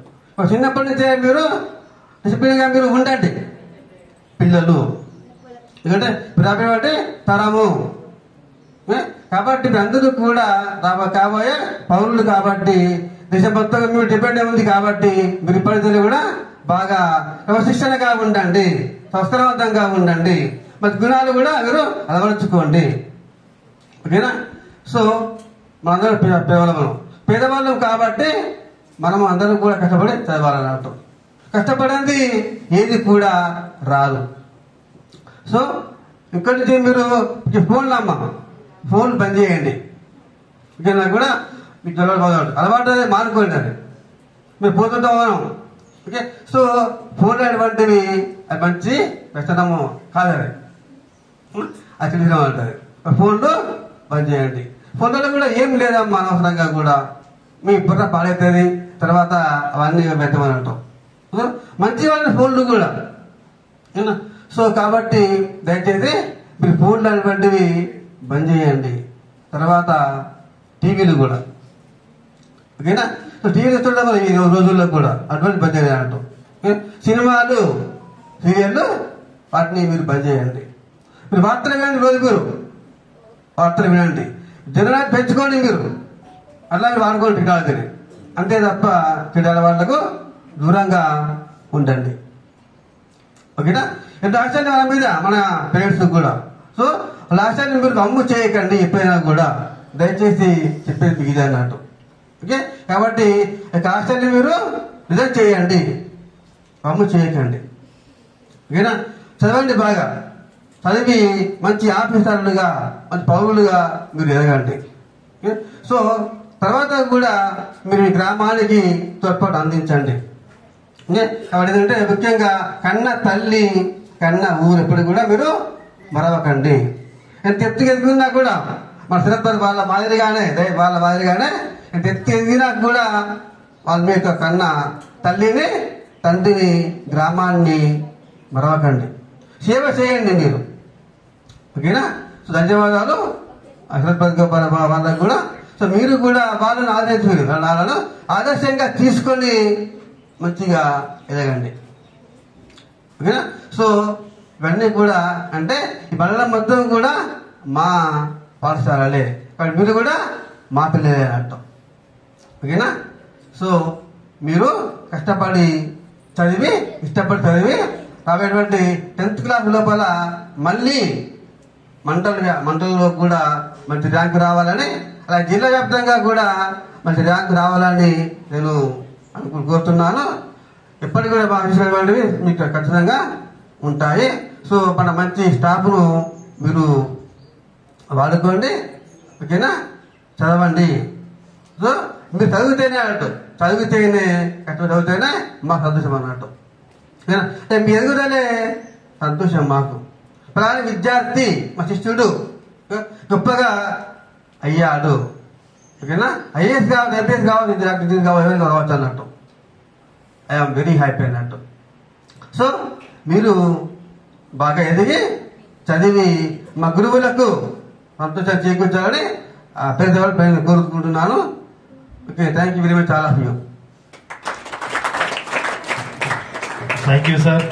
చిన్నప్పటి నుంచే మీరు డిసిప్లిన్గా మీరు ఉండండి పిల్లలు. ఎందుకంటే రాబోయే తరము. కాబట్టి అందరూ కూడా కాబోయే పౌరులు. కాబట్టి దేశం మొత్తం మీరు డిపెండ్ ఉంది. కాబట్టి మీరు ఇప్పటికీ కూడా బాగా క్రమశిక్షణగా ఉండండి, సంస్కారవంతంగా ఉండండి. మరి గుణాలు కూడా మీరు అలవరుచుకోండి. ఓకేనా? సో మనందరూ పేదవాళ్ళం కాబట్టి మనం అందరం కూడా కష్టపడి చదవాలన్నట్టు. కష్టపడింది ఏది కూడా రాదు. సో ఇక్కడి నుంచి మీరు ఫోన్లు ఫోన్ బంద్ చేయండి. ఇంకా కూడా మీకు అలవాటు మానుకోండి. అది మీరు పోతుంటాం మనం. ఓకే, సో ఫోన్ అనేటువంటివి అది మంచి వ్యసనము కాదని అది తెలిసిన ఉంటుంది. ఫోన్లు బంద్ చేయండి. ఫోన్లలో కూడా ఏం లేదమ్మా అనవసరంగా కూడా మీ బుర్ర పాడవుతుంది, తర్వాత అవన్నీ పెట్టమని అంటాం. మంచి వాళ్ళ ఫోన్లు కూడా. సో కాబట్టి దయచేసి మీరు ఫోన్లు అనేటువంటివి బంద్ చేయండి. తర్వాత టీవీలు కూడా. ఓకేనా? సో టీవీలు చూడడం ఈ రోజుల్లో కూడా అటువంటి బంద్ చేయాలి అంటాం. సినిమాలు, సీరియళ్ళు వాటిని మీరు బంద్ చేయండి. మీరు వార్తలు వినండి, రోజు మీరు వార్తలు వినండి. జనాన్ని పెంచుకోండి. మీరు అట్లాగే వాడుకోండి టెక్నాలజీని. అంతే తప్ప క్రీడల వాళ్లకు దూరంగా ఉండండి. ఓకేనా? ఎంత ఆశ్చర్యం మన మీద, మన పేరెంట్స్ కూడా. సో లాస్యాన్ని మీరు అమ్ము చేయకండి. ఎప్పుడైనా కూడా దయచేసి చెప్పేది మీకు ఇదే అన్నట్టు. ఓకే, కాబట్టి ఆశ్చర్యం మీరు నిజం చేయండి, అమ్ము చేయకండి. ఓకేనా? చదవండి, బాగా చదివి మంచి ఆఫీసర్లుగా, మంచి పౌరులుగా మీరు ఎదగండి. సో తర్వాత కూడా మీరు ఈ గ్రామానికి తోడ్పాటు అందించండి. కాబట్టి ఏంటంటే ముఖ్యంగా కన్న తల్లి, కన్న ఊరు ఎప్పుడు కూడా మీరు మరవకండి. ఎంత ఎత్తుకు ఎదిగినా కూడా మన శ్రద్ధ వాళ్ళ మాదిరిగానే ఎంత ఎత్తు ఎదిగినా కూడా వాళ్ళ మీ యొక్క కన్న తల్లిని, తండ్రిని, గ్రామాన్ని మరవకండి. సేవ చేయండి మీరు. ఓకేనా? సో ధన్యవాదాలు వాళ్ళకు కూడా. సో మీరు కూడా వాళ్ళను ఆదరించండి, వాళ్ళను ఆదర్శంగా తీసుకొని మంచిగా ఎదగండి. ఓకేనా? సో ఇవన్నీ కూడా అంటే ఈ బళ్ళ మొత్తం కూడా మా పాఠశాలలే, కాబట్టి మీరు కూడా మా పిల్లలే అంటాం. ఓకేనా? సో మీరు కష్టపడి చదివి, ఇష్టపడి చదివి రాబోయేటువంటి 10th క్లాస్ లోపల మళ్ళీ మండలంలో కూడా మంచి ర్యాంకు రావాలని, అలా జిల్లా వ్యాప్తంగా కూడా మంచి ర్యాంకు రావాలని నేను కోరుతున్నాను. ఎప్పటికీ కూడా మా విషయాలు మీకు ఖచ్చితంగా ఉంటాయి. సో మన మంచి స్టాఫ్ను మీరు వాడుకోండి. ఓకేనా? చదవండి. సో మీరు చదివితేనే అన్నట్టు, చదివితేనే మాకు సంతోషం అన్నట్టు. మీ ఎదుగుదలే సంతోషం మాకు. ప్రధాన విద్యార్థి, మా శిష్యుడు గొప్పగా అయ్యాడు. ఓకేనా? ఐఏఎస్ కావాలి, ఎంపీఎస్ కావాలి, ఇంజనీర్ కావాలి, ఎవరైనా కావచ్చు అన్నట్టు. ఐఎమ్ వెరీ హ్యాపీ అన్నట్టు. సో మీరు బాగా ఎదిగి చదివి మా గురువులకు సంతోషం చేకూర్చాలని పెద్దవాళ్ళు కోరుకుంటున్నాను. Okay, thank you very much all of you. Thank you sir.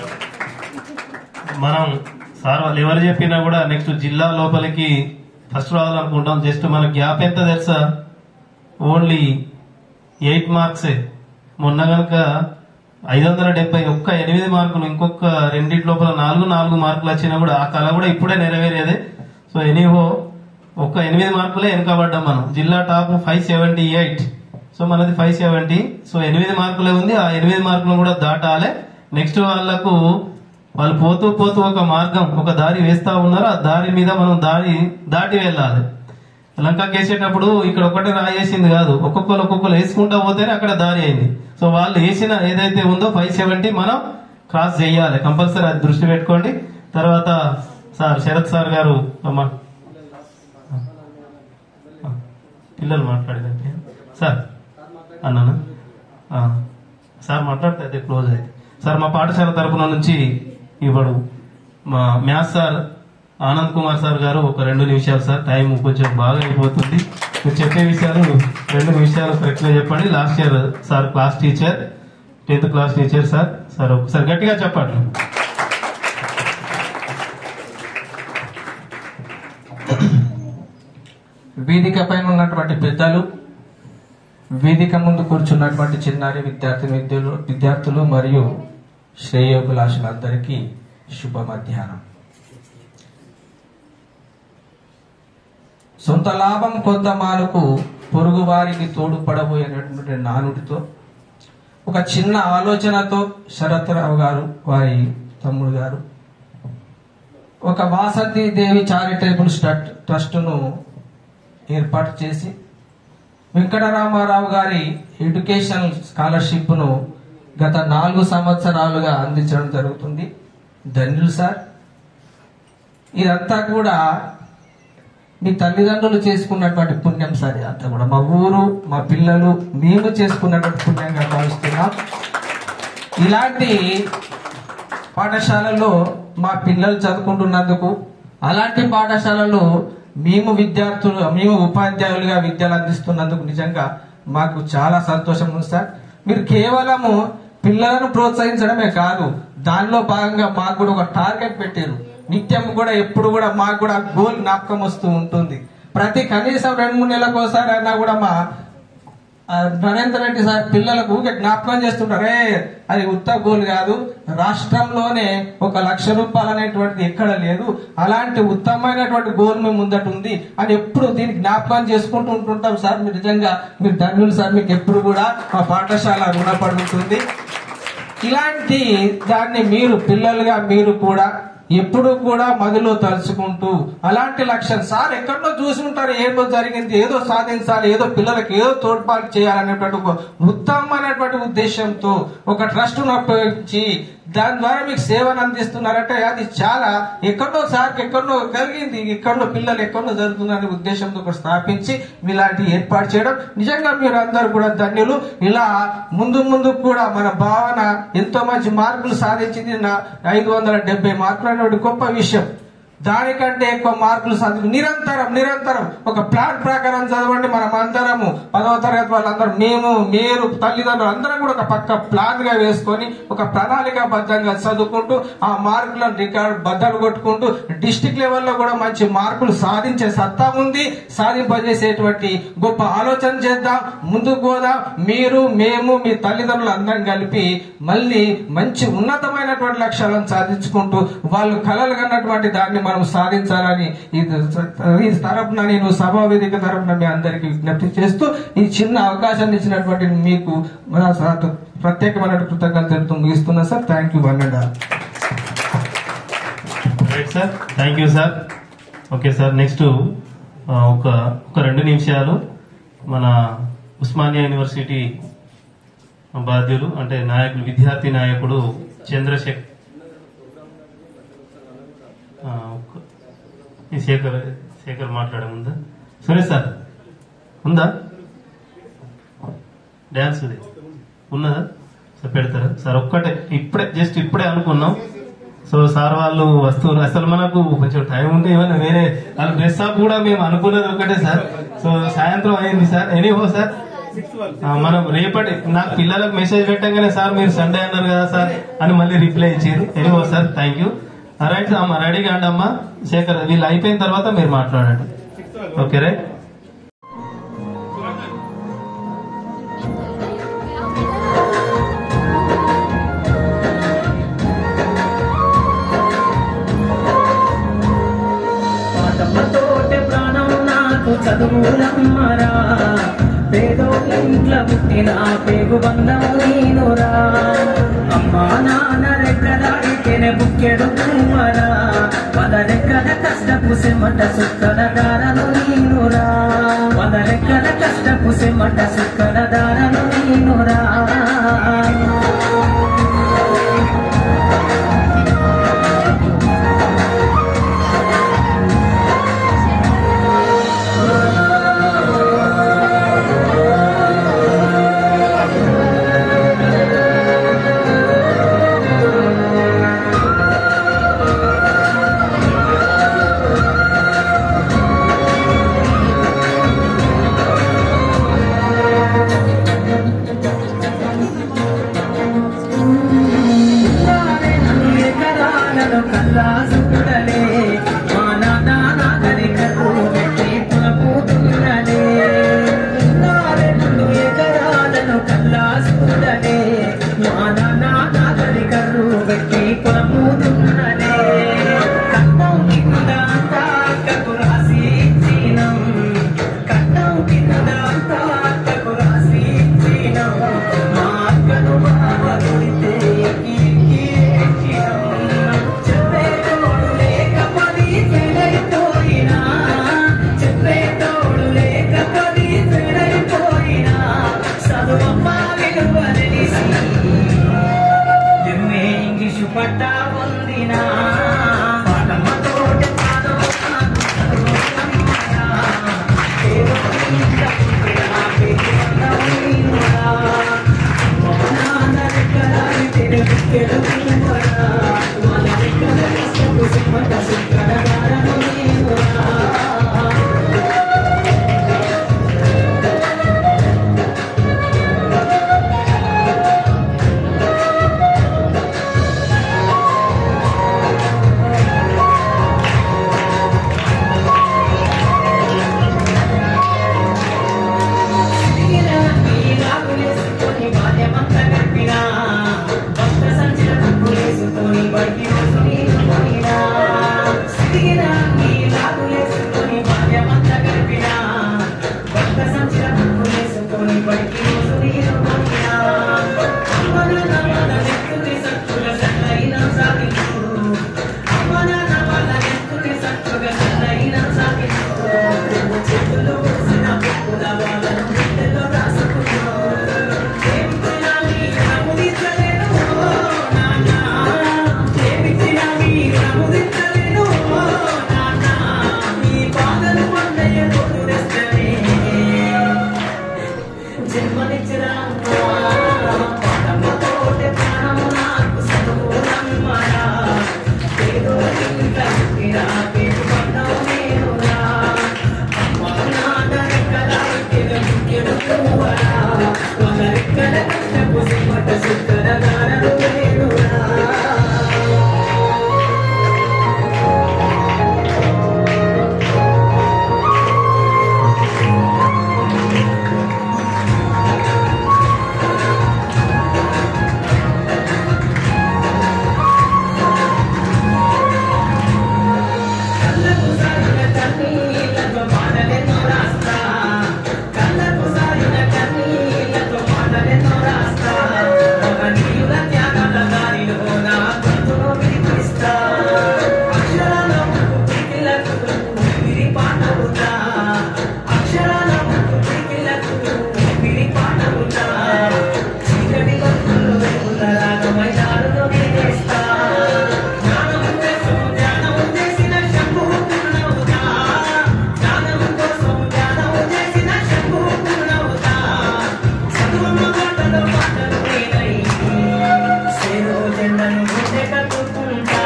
మనం సార్ వాళ్ళు ఎవరు చెప్పినా కూడా నెక్స్ట్ జిల్లా లోపలికి ఫస్ట్ రావాలనుకుంటాం. జస్ట్ మన గ్యాప్ ఎంత తెలుసా? ఓన్లీ 8 మార్క్సే. మొన్న కనుక 570 ఒక్క 8 మార్కులు, ఇంకొక రెండింటి లోపల 4 మార్కులు వచ్చినా కూడా ఆ కళ కూడా ఇప్పుడే నెరవేరేదే. సో ఎనీహో ఒక్క 8 మార్కులే వెనకబడ్డాం మనం. జిల్లా టాప్ 578, సో మనది 570. సో 8 మార్కులే ఉంది. ఆ 8 మార్కులు కూడా దాటాలి. నెక్స్ట్ వాళ్ళు పోతూ ఒక మార్గం, ఒక దారి వేస్తా ఉన్నారు. ఆ దారి మీద మనం దాటి వెళ్ళాలి. లంకకి వేసేటప్పుడు ఇక్కడ ఒకటే రాయేసింది కాదు, ఒక్కొక్కరు వేసుకుంటా పోతేనే అక్కడ దారి అయింది. సో వాళ్ళు వేసిన ఏదైతే ఉందో 570 మనం క్రాస్ చేయాలి కంపల్సరీ. అది దృష్టి పెట్టుకోండి. తర్వాత సార్ శరత్ సార్ గారు పిల్లలు మాట్లాడేదంటే సార్ అన్నానా సార్ మాట్లాడితే అదే క్లోజ్ అయితే. సార్ మా పాఠశాల తరపున నుంచి ఇప్పుడు మా maths sir Anand Kumar sir గారు ఒక 2 నిమిషాలు సార్, టైం కొంచెం బాగా అయిపోతుంది. మీరు చెప్పే విషయాలు 2 నిమిషాలు కరెక్ట్ గా చెప్పండి. Last year sir class teacher, 10th class teacher sir. Sir ఒకసారి గట్టిగా చెప్పండి. వేదిక పైన ఉన్నటువంటి పెద్దలు, వేదిక ముందు కూర్చున్నటువంటి చిన్నారి విద్యార్థులు మరియు శ్రేయోభిలాషులందరికీ శుభ మధ్యాహ్నం. సొంత లాభం కొంత మాలకు పొరుగు వారికి తోడుపడబోయేటువంటి నానుడితో ఒక చిన్న ఆలోచనతో శరత్రావు గారు వారి తమ్ముడు గారు ఒక వాసంతి దేవి చారిటబుల్ ట్రస్టును ఏర్పాటు చేసి వెంకటరామారావు గారి ఎడ్యుకేషన్ స్కాలర్షిప్ను గత 4 సంవత్సరాలుగా అందించడం జరుగుతుంది. ధన్యులు సార్. ఇదంతా కూడా మీ తల్లిదండ్రులు చేసుకున్నటువంటి పుణ్యం సార్. ఇదంతా కూడా మా ఊరు, మా పిల్లలు, మేము చేసుకున్నటువంటి పుణ్యంగా భావిస్తున్నాం. ఇలాంటి పాఠశాలలో మా పిల్లలు చదువుకుంటున్నందుకు, అలాంటి పాఠశాలలో మేము ఉపాధ్యాయులుగా విద్యలు అందిస్తున్నందుకు నిజంగా మాకు చాలా సంతోషం ఉంది సార్. మీరు కేవలము పిల్లలను ప్రోత్సహించడమే కాదు, దానిలో భాగంగా మాకు కూడా ఒక టార్గెట్ పెట్టారు. నిత్యం కూడా ఎప్పుడు కూడా మాకు కూడా గోల్ జ్ఞాపకం వస్తూ ఉంటుంది. ప్రతి కనీసం 2-3 నెలలకు ఒకసారి అయినా కూడా మా నరేందర్ రెడ్డి సార్ పిల్లలకు జ్ఞాపకం చేస్తుంటారే, అది ఉత్త గోల్ కాదు, రాష్ట్రంలోనే 1 లక్ష రూపాయలు అనేటువంటిది ఎక్కడ లేదు, అలాంటి ఉత్తమమైనటువంటి గోల్ మేము ముందట ఉంది అని ఎప్పుడు దీనికి జ్ఞాపకం చేసుకుంటూ ఉంటుంటాం సార్. మీరు నిజంగా మీరు ధన్యులు సార్. మీకు ఎప్పుడు కూడా మా పాఠశాల రుణపడి ఉంటుంది. ఇలాంటి దాన్ని మీరు పిల్లలుగా మీరు కూడా ఎప్పుడు కూడా మదిలో తలుచుకుంటూ అలాంటి లక్ష్యం సార్ ఎక్కడో చూసి ఉంటారు, ఏదో జరిగింది, ఏదో సాధించాలి, ఏదో పిల్లలకు ఏదో తోడ్పాటు చేయాలనేటువంటి ఒక ఉత్తమమైనటువంటి ఉద్దేశంతో ఒక ట్రస్ట్ను ఉపయోగించి దాని ద్వారా మీకు సేవను అందిస్తున్నారంటే అది చాలా ఎక్కడో సార్కి ఎక్కడో కలిగింది, ఎక్కడో పిల్లలు ఎక్కడో జరుగుతుందనే ఉద్దేశంతో కూడా స్థాపించి ఇలాంటి ఏర్పాటు చేయడం నిజంగా మీరు అందరూ కూడా ధన్యులు. ఇలా ముందు కూడా మన భావన ఎంతో మంచి మార్కులు సాధించింది. 570 మార్కులు అనేటువంటి గొప్ప విషయం. దానికంటే ఎక్కువ మార్కులు సాధించి నిరంతరం ఒక ప్లాన్ ప్రకారం చదవండి. మనం అందరము 10వ తరగతి వాళ్ళందరూ, మీరు తల్లిదండ్రులు అందరం కూడా ఒక పక్క ప్లాన్ గా వేసుకొని ఒక ప్రణాళిక బద్దంగా చదువుకుంటూ ఆ మార్కులను రికార్డు బద్దలు కొట్టుకుంటూ డిస్ట్రిక్ట్ లెవెల్లో కూడా మంచి మార్కులు సాధించే సత్తా ఉంది. సాధింపజేసేటువంటి గొప్ప ఆలోచన చేద్దాం, ముందుకు పోదాం. మీరు, మేము, మీ తల్లిదండ్రులు అందరం కలిపి మళ్ళీ మంచి ఉన్నతమైనటువంటి లక్ష్యాలను సాధించుకుంటూ వాళ్ళు కలలు కన్నటువంటి దాన్ని మనం సాధించాలని ఈ తరపున నేను సభా వేదిక తరపున మీ అందరికీ విజ్ఞప్తి చేస్తూ ఈ చిన్న అవకాశాన్ని ఇచ్చినటువంటి మీకు ప్రత్యేకమైన కృతజ్ఞతలు తెలుపుతూ ముగిస్తున్నా sir. Thank you. Sir thank you sir. Okay sir, next ఒక 2 నిమిషాలు మన ఉస్మానియా యూనివర్సిటీ బాధ్యులు అంటే నాయకులు, విద్యార్థి నాయకుడు చంద్రశేఖర్ శేఖర్ మాట్లాడే ఉందా? సురేష్ సార్ ఉందా? డ్యాన్స్ ఉన్నదా సార్? పెడతారా సార్? ఒక్కటే ఇప్పుడే అనుకున్నాం. సో సార్ వాళ్ళు వస్తువులు అసలు మనకు కొంచెం టైం ఉంటే ఏమన్నా వేరే వాళ్ళు డ్రెస్ అప్ కూడా మేము అనుకున్నది ఒకటే సార్. సో సాయంత్రం అయింది సార్. ఎనీహో సార్, మనం రేపటి నాకు పిల్లలకు మెసేజ్ పెట్టగానే సార్ మీరు సండే అన్నారు కదా సార్ అని మళ్ళీ రిప్లై ఇచ్చారు. Anyhow sir, thank you. Right అమ్మా, రెడీగా అండి అమ్మా. శేఖర్ వీళ్ళు అయిపోయిన తర్వాత మీరు మాట్లాడండి. Okay right. పాటలతోటే ప్రాణం నాకు చదువులమ్మరా, పేదోళ్ళింట్ల పుట్టిన పేగు బంధం నీనురా, అమ్మా నాన్న రెక్కలాడితేనే బుక్కెడు కుమ్మరా, పదరెక్కల కష్టపు సెమట సుక్కల దారను నీనురా, పదరెక్కల కష్టపు సెమట సుక్కల దారను నీనురా. కన్నైనా సాగినో చేతులు వేసిన పుప్పుల వాళ్ళను గుండెల్లో రాసుకున్నో ఏమిచ్చినా మీ రుణముదించలేను నాన్న ఏమిచ్చినా మీ రుణముదించలేను నాన్న మీ బాధలు అన్నయ్య తోడు తెస్తనే జన్మనిచ్చిన పాఠముతోటే ప్రాణము నాకు చదువులమ్మరా పేదోళ్ళింట్ల పుట్టిన పేరు బంధం నేనురా అమ్మ నాన్న రెక్కల ఎదుగువరా వాళ్ళ రెక్కల కష్టపు సిమ్మట సుక్కర దారలు నేనురా కళ్ళకు సారిన కన్నీళ్లతో మాటలెన్నో రాస్తా కళ్ళకు సారిన కన్నీళ్లతో మాటలెన్నో రాస్తా మహనీయుల త్యాగాల దారిలో నా గొంతును వినిపిస్తా అక్షరాల ముక్కు పికిలకు విరి పాటవుతా అక్షరాల ముక్కు పికిలకు విరి పాటవుతా చీకటి గొంతులు వెలుగుల రాగమై దారులు నేనేస్తా జ్ఞానం కోసం ధ్యానం చేసిన శంభు పూర్ణవుతా జ్ఞానం కోసం ధ్యానం చేసిన శంభు పూర్ణవుతా చదువున్న మాటలు మాటలు నేనై సేరు జెండను గుండె కట్టుకుంటా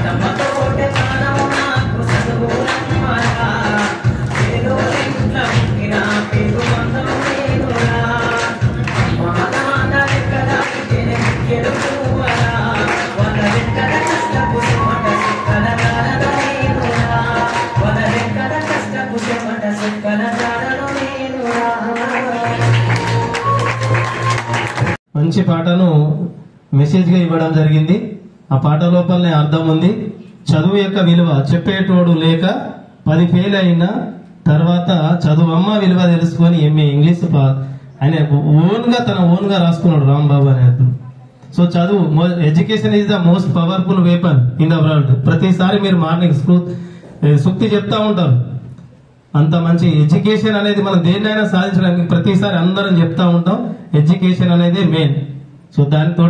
పాఠమ్మతోటే ప్రాణం నాకు చదువులమ్మరా ఏదో ఇంట్ల పుట్టిన పేరు బంధం నేనురా అమ్మ నాన్న రెక్కల ఎదుగువరా వాళ్ళ రెక్కల కష్టపు చెమట సుక్కల దారలో నేనురా వాళ్ళ రెక్కల కష్టపు చెమట సుక్కల దారలో నేనురా మంచి పాటను మెసేజ్ గా ఇవ్వడం జరిగింది. ఆ పాట లోపలనే అర్థం ఉంది. చదువు యొక్క విలువ చెప్పేటోడు లేక 10 ఫెయిల్ అయిన తర్వాత చదువమ్మ విలువ తెలుసుకొని ఎంఏ ఇంగ్లీష్ ఆయన తన ఓన్ గా రాసుకున్నాడు రాంబాబు అనే అతను. సో చదువు education is the most powerful weapon in the world. ప్రతిసారి మీరు మార్నింగ్ సూక్తి చెప్తా ఉంటారు. అంత మంచి ఎడ్యుకేషన్ అనేది మనం దేన్నైనా సాధించడానికి ప్రతిసారి అందరం చెప్తా ఉంటాం. ఎడ్యుకేషన్ అనేది మెయిన్. సో దానితో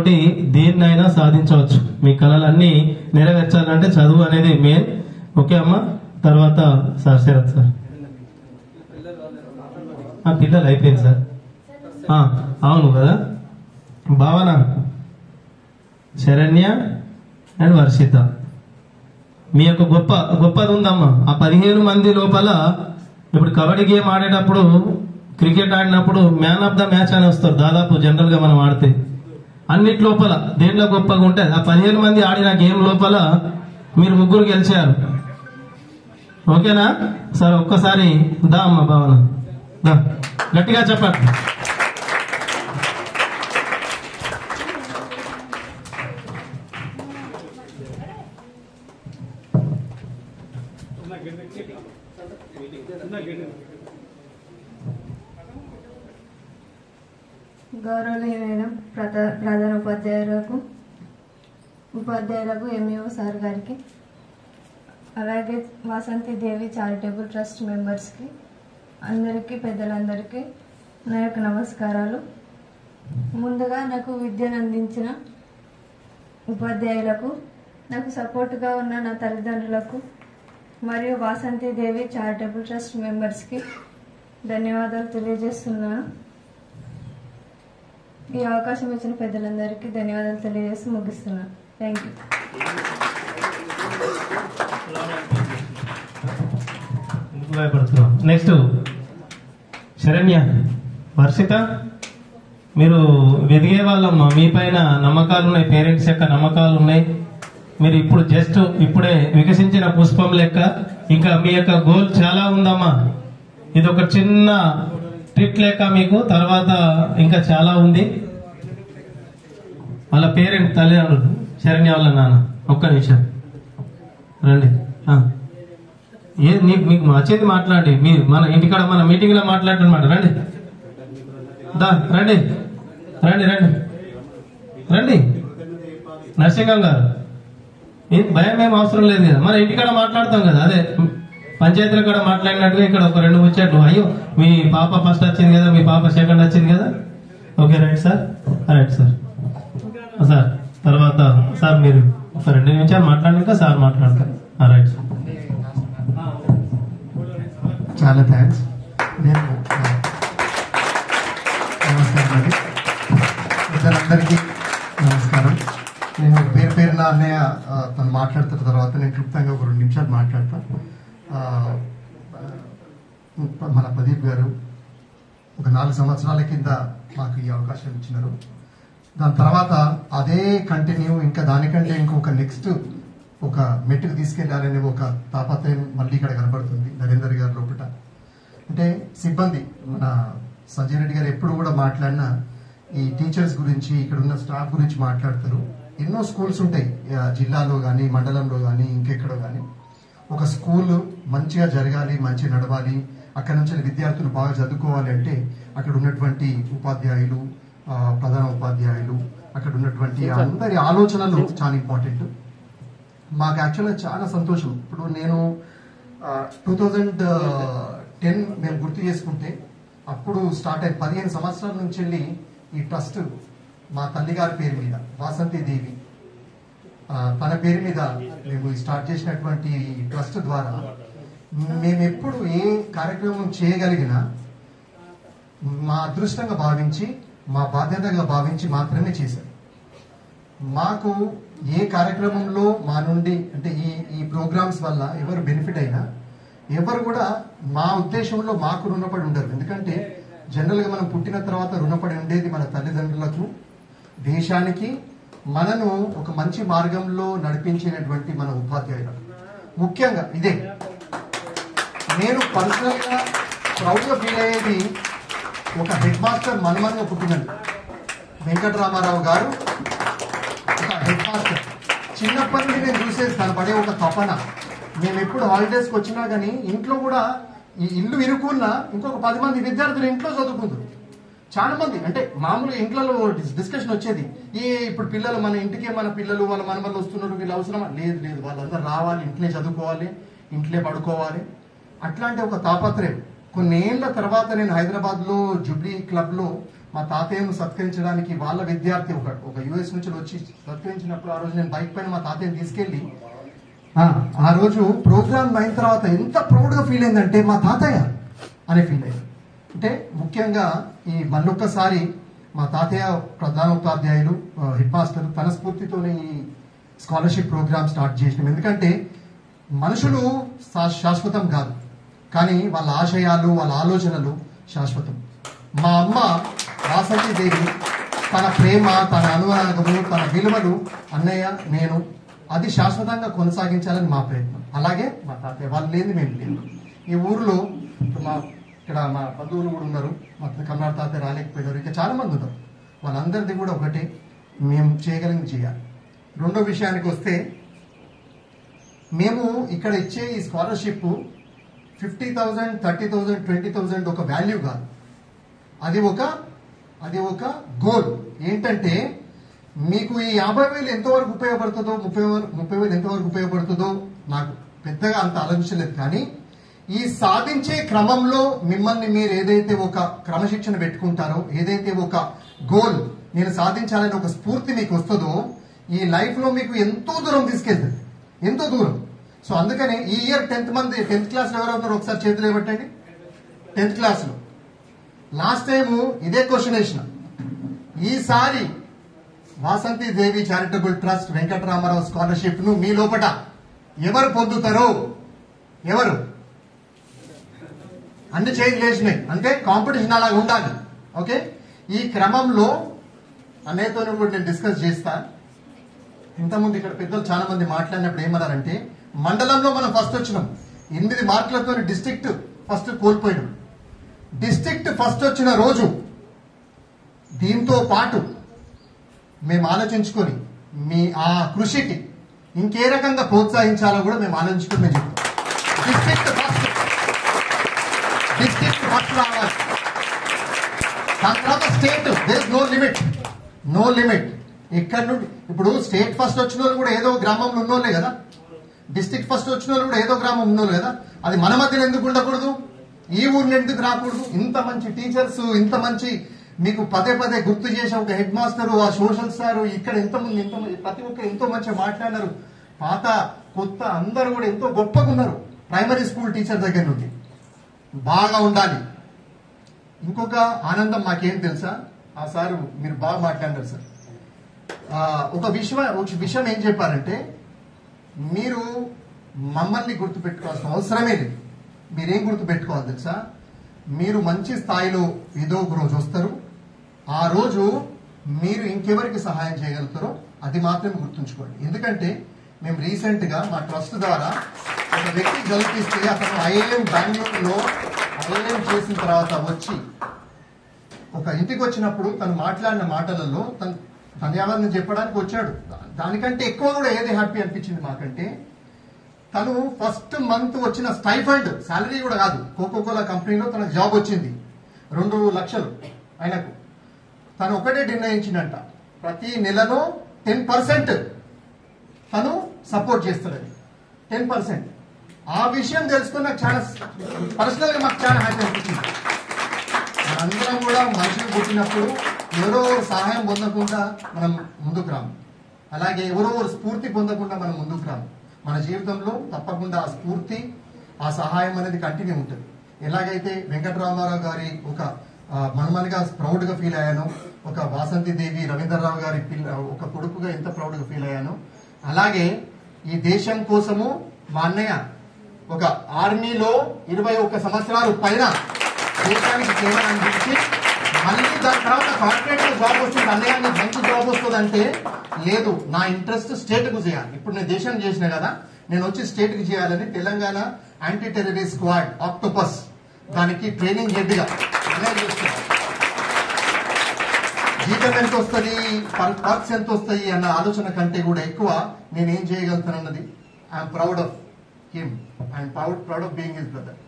దేన్నైనా సాధించవచ్చు. మీ కళలన్నీ నెరవేర్చాలంటే చదువు అనేది మెయిన్. ఓకే అమ్మా. తర్వాత సార్ శరత్ సార్ పిల్లలు అయిపోయింది సార్. అవును కదా. భావన, శరణ్య అండ్ వర్షిత మీ యొక్క గొప్పది ఉందమ్మా. ఆ 15 మంది లోపల ఇప్పుడు కబడ్డీ గేమ్ ఆడేటప్పుడు క్రికెట్ ఆడినప్పుడు మ్యాన్ ఆఫ్ ద మ్యాచ్ అని వస్తారు దాదాపు జనరల్ గా మనం ఆడితే. అన్నిటి లోపల దేంట్లో గొప్పగా ఉంటే ఆ 15 మంది ఆడిన గేమ్ లోపల మీరు 3 గెలిచారు. ఓకేనా సార్? ఒక్కసారి దా అమ్మ భావన దా, గట్టిగా చెప్పండి. గౌరవనీయులైన ప్రధాన ఉపాధ్యాయులకు ఎంఈఓ సార్ గారికి, అలాగే వాసంతి దేవి చారిటబుల్ ట్రస్ట్ మెంబర్స్కి అందరికీ, పెద్దలందరికీ నా యొక్క నమస్కారాలు. ముందుగా నాకు విద్యను అందించిన ఉపాధ్యాయులకు, నాకు సపోర్టుగా ఉన్న నా తల్లిదండ్రులకు మరియు వాసంతి దేవి చారిటబుల్ ట్రస్ట్ మెంబర్స్కి ధన్యవాదాలు తెలియజేస్తున్నాను. ఈ అవకాశం ఇచ్చిన పెద్దలందరికీ ధన్యవాదాలు తెలియజేసి ముగిస్తున్నాను. Thank you. Next Saranya, Varshita, మీరు ఎదిగే వాళ్ళమ్మా. మీ పైన నమ్మకాలు ఉన్నాయి, పేరెంట్స్ యొక్క నమ్మకాలు ఉన్నాయి. మీరు ఇప్పుడు జస్ట్ ఇప్పుడే వికసించిన పుష్పం లెక్క. ఇంకా మీ యొక్క గోల్ చాలా ఉందమ్మా. ఇది ఒక చిన్న ట్రిక్ లెక్క మీకు, తర్వాత ఇంకా చాలా ఉంది. వాళ్ళ పేరెంట్ తల్లిదండ్రులు, శరణ్య వాళ్ళ నాన్న, ఒక్క నిమిషం రండి. మీకు వచ్చేది మాట్లాడి, మీరు మన ఇంటికాడ మన మీటింగ్ లో మాట్లాడమాట. రండి రండి రండి రండి రండి. నరసింహం గారు భయం ఏం అవసరం లేదు కదా, మన ఇంటికాడ మాట్లాడతాం కదా, అదే పంచాయతీల కాడ మాట్లాడినట్టుగా ఇక్కడ ఒక 2 ముచ్చట్లు. అయ్యో మీ పాప ఫస్ట్ వచ్చింది కదా, మీ పాప సెకండ్ వచ్చింది కదా, okay right sir, right sir. Sir తర్వాత సార్ మీరు ఒక 2 నిమిషాలు మాట్లాడినాక సార్ మాట్లాడతారు. Right sir. చాలా థ్యాంక్స్. నేను నమస్కారం అండి, ఇద్దరందరికీ నమస్కారం. నేను పేరు పేరున అన్నయ్య తను మాట్లాడుతున్న తర్వాత నేను క్లుప్తంగా ఒక 2 నిమిషాలు మాట్లాడతాను. మన ప్రదీప్ గారు ఒక 4 సంవత్సరాల కింద మాకు ఈ అవకాశం ఇచ్చినారు. దాని తర్వాత అదే కంటిన్యూ, ఇంకా దానికంటే ఇంకొక నెక్స్ట్ ఒక మెట్టుకు తీసుకెళ్లాలనే ఒక తాపత్రయం మళ్ళీ ఇక్కడ కనబడుతుంది నరేందర్ గారి లోపల. అంటే సిబ్బంది, మన సంజయ్ రెడ్డి గారు ఎప్పుడు కూడా మాట్లాడినా ఈ టీచర్స్ గురించి, ఇక్కడ ఉన్న స్టాఫ్ గురించి మాట్లాడతారు. ఎన్నో స్కూల్స్ ఉంటాయి జిల్లాలో కానీ, మండలంలో కానీ, ఇంకెక్కడో కానీ. ఒక స్కూల్ మంచిగా జరగాలి, మంచిగా నడవాలి, అక్కడ నుంచి విద్యార్థులు బాగా చదువుకోవాలి అంటే అక్కడ ఉన్నటువంటి ఉపాధ్యాయులు, ప్రధాన ఉపాధ్యాయులు, అక్కడ ఉన్నటువంటి అందరి ఆలోచనలు చాలా ఇంపార్టెంట్. మాకు యాక్చువల్గా చాలా సంతోషం. ఇప్పుడు నేను 2010 మేము గుర్తు చేసుకుంటే అప్పుడు స్టార్ట్ అయ్యి 15 సంవత్సరాల నుంచి వెళ్ళి ఈ ట్రస్ట్ మా తల్లిగారి పేరు మీద, వాసంతి దేవి తన పేరు మీద మేము స్టార్ట్ చేసినటువంటి ట్రస్ట్ ద్వారా మేము ఎప్పుడు ఏ కార్యక్రమం చేయగలిగినా మా అదృష్టంగా భావించి, మా బాధ్యతగా భావించి మాత్రమే చేశారు. మాకు ఏ కార్యక్రమంలో మా నుండి అంటే ఈ ప్రోగ్రామ్స్ వల్ల ఎవరు బెనిఫిట్ అయినా ఎవరు కూడా మా ఉద్దేశంలో మాకు రుణపడి ఉండరు. ఎందుకంటే జనరల్గా మనం పుట్టిన తర్వాత రుణపడి ఉండేది మన తల్లిదండ్రులకు, దేశానికి, మనను ఒక మంచి మార్గంలో నడిపించినటువంటి మన ఉపాధ్యాయులకు. ముఖ్యంగా ఇదే నేను పర్సనల్ గా ప్రౌడ్ గా ఫీల్ అయ్యేది, ఒక హెడ్ మాస్టర్ మనమన్గా పుట్టినండి వెంకటరామారావు గారు. ఒక హెడ్ మాస్టర్ చిన్నప్పటి నుంచి నేను చూసేది తను పడే ఒక తపన. మేము ఎప్పుడు హాలిడేస్కి వచ్చినా కానీ ఇంట్లో కూడా ఈ ఇల్లు ఇరుకున్నా ఇంకొక 10 మంది విద్యార్థులు ఇంట్లో చదువుకుంటారు. చాలా మంది అంటే మామూలుగా ఇంట్లో డిస్కషన్ వచ్చేది, ఇప్పుడు పిల్లలు మన ఇంటికే మన పిల్లలు వాళ్ళ మనమల్ని వస్తున్నారు, వీళ్ళు అవసరమా? లేదు, వాళ్ళందరూ రావాలి, ఇంట్లో చదువుకోవాలి, ఇంట్లో పడుకోవాలి. అట్లాంటి ఒక తాపత్రయం. కొన్ని ఏళ్ల తర్వాత నేను హైదరాబాద్ లో జూబ్లీ క్లబ్ లో మా తాతయ్యను సత్కరించడానికి వాళ్ళ విద్యార్థి ఒక యుఎస్ నుంచి వచ్చి సత్కరించినప్పుడు ఆ రోజు నేను బైక్ పైన మా తాతయ్యని తీసుకెళ్లి ఆ రోజు ప్రోగ్రామ్ అయిన తర్వాత ఎంత ప్రౌడ్ గా ఫీల్ అయిందంటే మా తాతయ్య అనే ఫీల్ అయింది. అంటే ముఖ్యంగా ఈ మళ్ళొక్కసారి మా తాతయ్య ప్రధానోపాధ్యాయులు, హెడ్ మాస్టర్ తన స్ఫూర్తితోనే ఈ స్కాలర్షిప్ ప్రోగ్రామ్ స్టార్ట్ చేసినాం. ఎందుకంటే మనుషులు శాశ్వతం కాదు, కానీ వాళ్ళ ఆశయాలు, వాళ్ళ ఆలోచనలు శాశ్వతం. మా అమ్మ వాసంతి దేవి తన ప్రేమ, తన అనురాగము, తన విలువలు అన్నయ్య, నేను అది శాశ్వతంగా కొనసాగించాలని మా ప్రయత్నం. అలాగే మా తాతయ్య వాళ్ళు లేని మేము లేదు. ఈ ఊరిలో ఇక్కడ మా బంధువులు కూడా ఉన్నారు, మా కన్నాడు తాతయ్య రాలేకపోయినారు, ఇంకా చాలా మంది ఉన్నారు. వాళ్ళందరిది కూడా ఒకటే, మేము చేయగలిగింది చేయాలి. రెండో విషయానికి వస్తే, మేము ఇక్కడ ఇచ్చే ఈ స్కాలర్షిప్ 50,000, 30,000, 20,000 ఒక వాల్యూ కాదు, అది ఒక గోల్. ఏంటంటే మీకు ఈ 50,000 ఎంతవరకు ఉపయోగపడుతుందో, 30,000 ఎంతవరకు ఉపయోగపడుతుందో నాకు పెద్దగా అంత ఆలోచించలేదు. కానీ ఈ సాధించే క్రమంలో మిమ్మల్ని మీరు ఏదైతే ఒక క్రమశిక్షణ పెట్టుకుంటారో, ఏదైతే ఒక గోల్ నేను సాధించాలని ఒక స్ఫూర్తి మీకు వస్తుందో, ఈ లైఫ్ లో మీకు ఎంతో దూరం తీసుకెళ్తుంది, ఎంతో దూరం. సో అందుకనే ఈ ఇయర్ 10th క్లాస్ లో ఎవరో ఉన్నారు ఒకసారి చేతులు ఇవ్వట్టండి. 10th క్లాస్ లో లాస్ట్ టైం ఇదే క్వశ్చన్ వేసిన. ఈసారి Vasanthi Devi charitable trust Venkataramarao scholarship ను మీ లోపల ఎవరు పొందుతారో, ఎవరు అన్ని చేంజ్ చేసినాయి అంటే కాంపిటీషన్ అలాగా ఉండాలి. ఓకే, ఈ క్రమంలో అన్నయ్యతో కూడా నేను డిస్కస్ చేస్తా. ఇంతకుముందు ఇక్కడ పెద్దలు చాలా మంది మాట్లాడినప్పుడు ఏమన్నారంటే, మండలంలో మనం ఫస్ట్ వచ్చినాం, 8 మార్కులతో డిస్ట్రిక్ట్ ఫస్ట్ కోల్పోయినాం. డిస్ట్రిక్ట్ ఫస్ట్ వచ్చిన రోజు దీంతో పాటు మేము ఆలోచించుకొని మీ ఆ కృషికి ఇంకే రకంగా ప్రోత్సహించాలో కూడా మేము ఆలోచించుకుని మేము చెప్తాం. డిస్ట్రిక్ట్ ఫస్ట్ రావాలి. దాని తర్వాత state, there is no limit. ఎక్కడి నుండి ఇప్పుడు స్టేట్ ఫస్ట్ వచ్చిన వాళ్ళు కూడా ఏదో గ్రామంలో ఉన్నోళ్ళే కదా, డిస్ట్రిక్ట్ ఫస్ట్ వచ్చిన వాళ్ళు కూడా ఏదో గ్రామం ఉన్నోళ్ళు కదా. అది మన మధ్యలో ఎందుకు ఉండకూడదు? ఈ ఊరిని ఎందుకు రాకూడదు? ఇంత మంచి టీచర్స్, ఇంత మంచి మీకు పదే పదే గుర్తు చేసే ఒక హెడ్ మాస్టర్, ఆ సోషల్ సార్, ఇక్కడ ఎంతమంది ప్రతి ఒక్కరు ఎంతో మంచిగా మాట్లాడినారు. పాత కొత్త అందరూ కూడా ఎంతో గొప్పగా ఉన్నారు. ప్రైమరీ స్కూల్ టీచర్ దగ్గర నుండి బాగా ఉండాలి. ఇంకొక ఆనందం మాకేం తెలుసా, ఆ సారు మీరు బాగా మాట్లాడారు సార్. ఒక విషయం ఏం చెప్పారంటే, మీరు మమ్మల్ని గుర్తుపెట్టుకోవాల్సిన అవసరమే లేదు. మీరేం గుర్తుపెట్టుకోవాలి తెలుసా, మీరు మంచి స్థాయిలో ఏదో ఒక రోజు వస్తారు. ఆ రోజు మీరు ఇంకెవరికి సహాయం చేయగలుగుతారో అది మాత్రమే గుర్తుంచుకోండి. ఎందుకంటే మేము రీసెంట్ గా మా ట్రస్ట్ ద్వారా ఒక వ్యక్తి గెలిపిస్తే అతను ఐఐఎం బెంగళూరులో ఐఐఎం చేసిన తర్వాత వచ్చి ఒక ఇంటికి వచ్చినప్పుడు తను మాట్లాడిన మాటలలో తను ధన్యవాదం చెప్పడానికి వచ్చాడు. దానికంటే ఎక్కువ కూడా ఏది హ్యాపీ అనిపించింది మాకంటే, తను ఫస్ట్ మంత్ వచ్చిన స్టైఫండ్, శాలరీ కూడా కాదు, కోకోకోలా కంపెనీలో తనకు జాబ్ వచ్చింది 2 లక్షలు. ఆయనకు తను ఒకటే నిర్ణయించిందంట, ప్రతి నెలలో 10% తను సపోర్ట్ చేస్తాడని. 10%. ఆ విషయం తెలుసుకుని నాకు చాలా పర్సనల్ గా మాకు చాలా హ్యాపీ అనిపించింది. మనందరం కూడా మనుషులు పుట్టినప్పుడు ఎవరో సహాయం పొందకుండా మనం ముందుకు రాము, అలాగే ఎవరో స్ఫూర్తి పొందకుండా మనం ముందుకు రాము. మన జీవితంలో తప్పకుండా ఆ స్ఫూర్తి, ఆ సహాయం అనేది కంటిన్యూ ఉంటుంది. ఎలాగైతే వెంకటరామారావు గారి ఒక మనమనిగా ప్రౌడ్ గా ఫీల్ అయ్యాను, ఒక వాసంతి దేవి రవీంద్రరావు గారి ఒక కొడుకుగా ఎంత ప్రౌడ్ గా ఫీల్ అయ్యాను, అలాగే ఈ దేశం కోసము మా అన్నయ్య ఒక ఆర్మీలో 21 సంవత్సరాలు పైన దేశానికి సేవ అందించి మళ్ళీ దాని తర్వాత కార్పొరేట్ లో జాబ్ వస్తుంది. అన్నయ్య మంచి జాబ్ వస్తుంది అంటే, లేదు నా ఇంట్రెస్ట్ స్టేట్ కు చేయాలి. ఇప్పుడు నేను దేశం చేసిన కదా, నేను వచ్చి స్టేట్ కి చేయాలని Telangana anti terrorist squad octopus దానికి ట్రైనింగ్ హెడ్ గా జీతం ఎంత వస్తుంది, పర్క్స్ ఎంత వస్తాయి అన్న ఆలోచన కంటే కూడా ఎక్కువ నేనేం చేయగలుగుతానన్నది I'm proud of him, I'm proud of being his brother.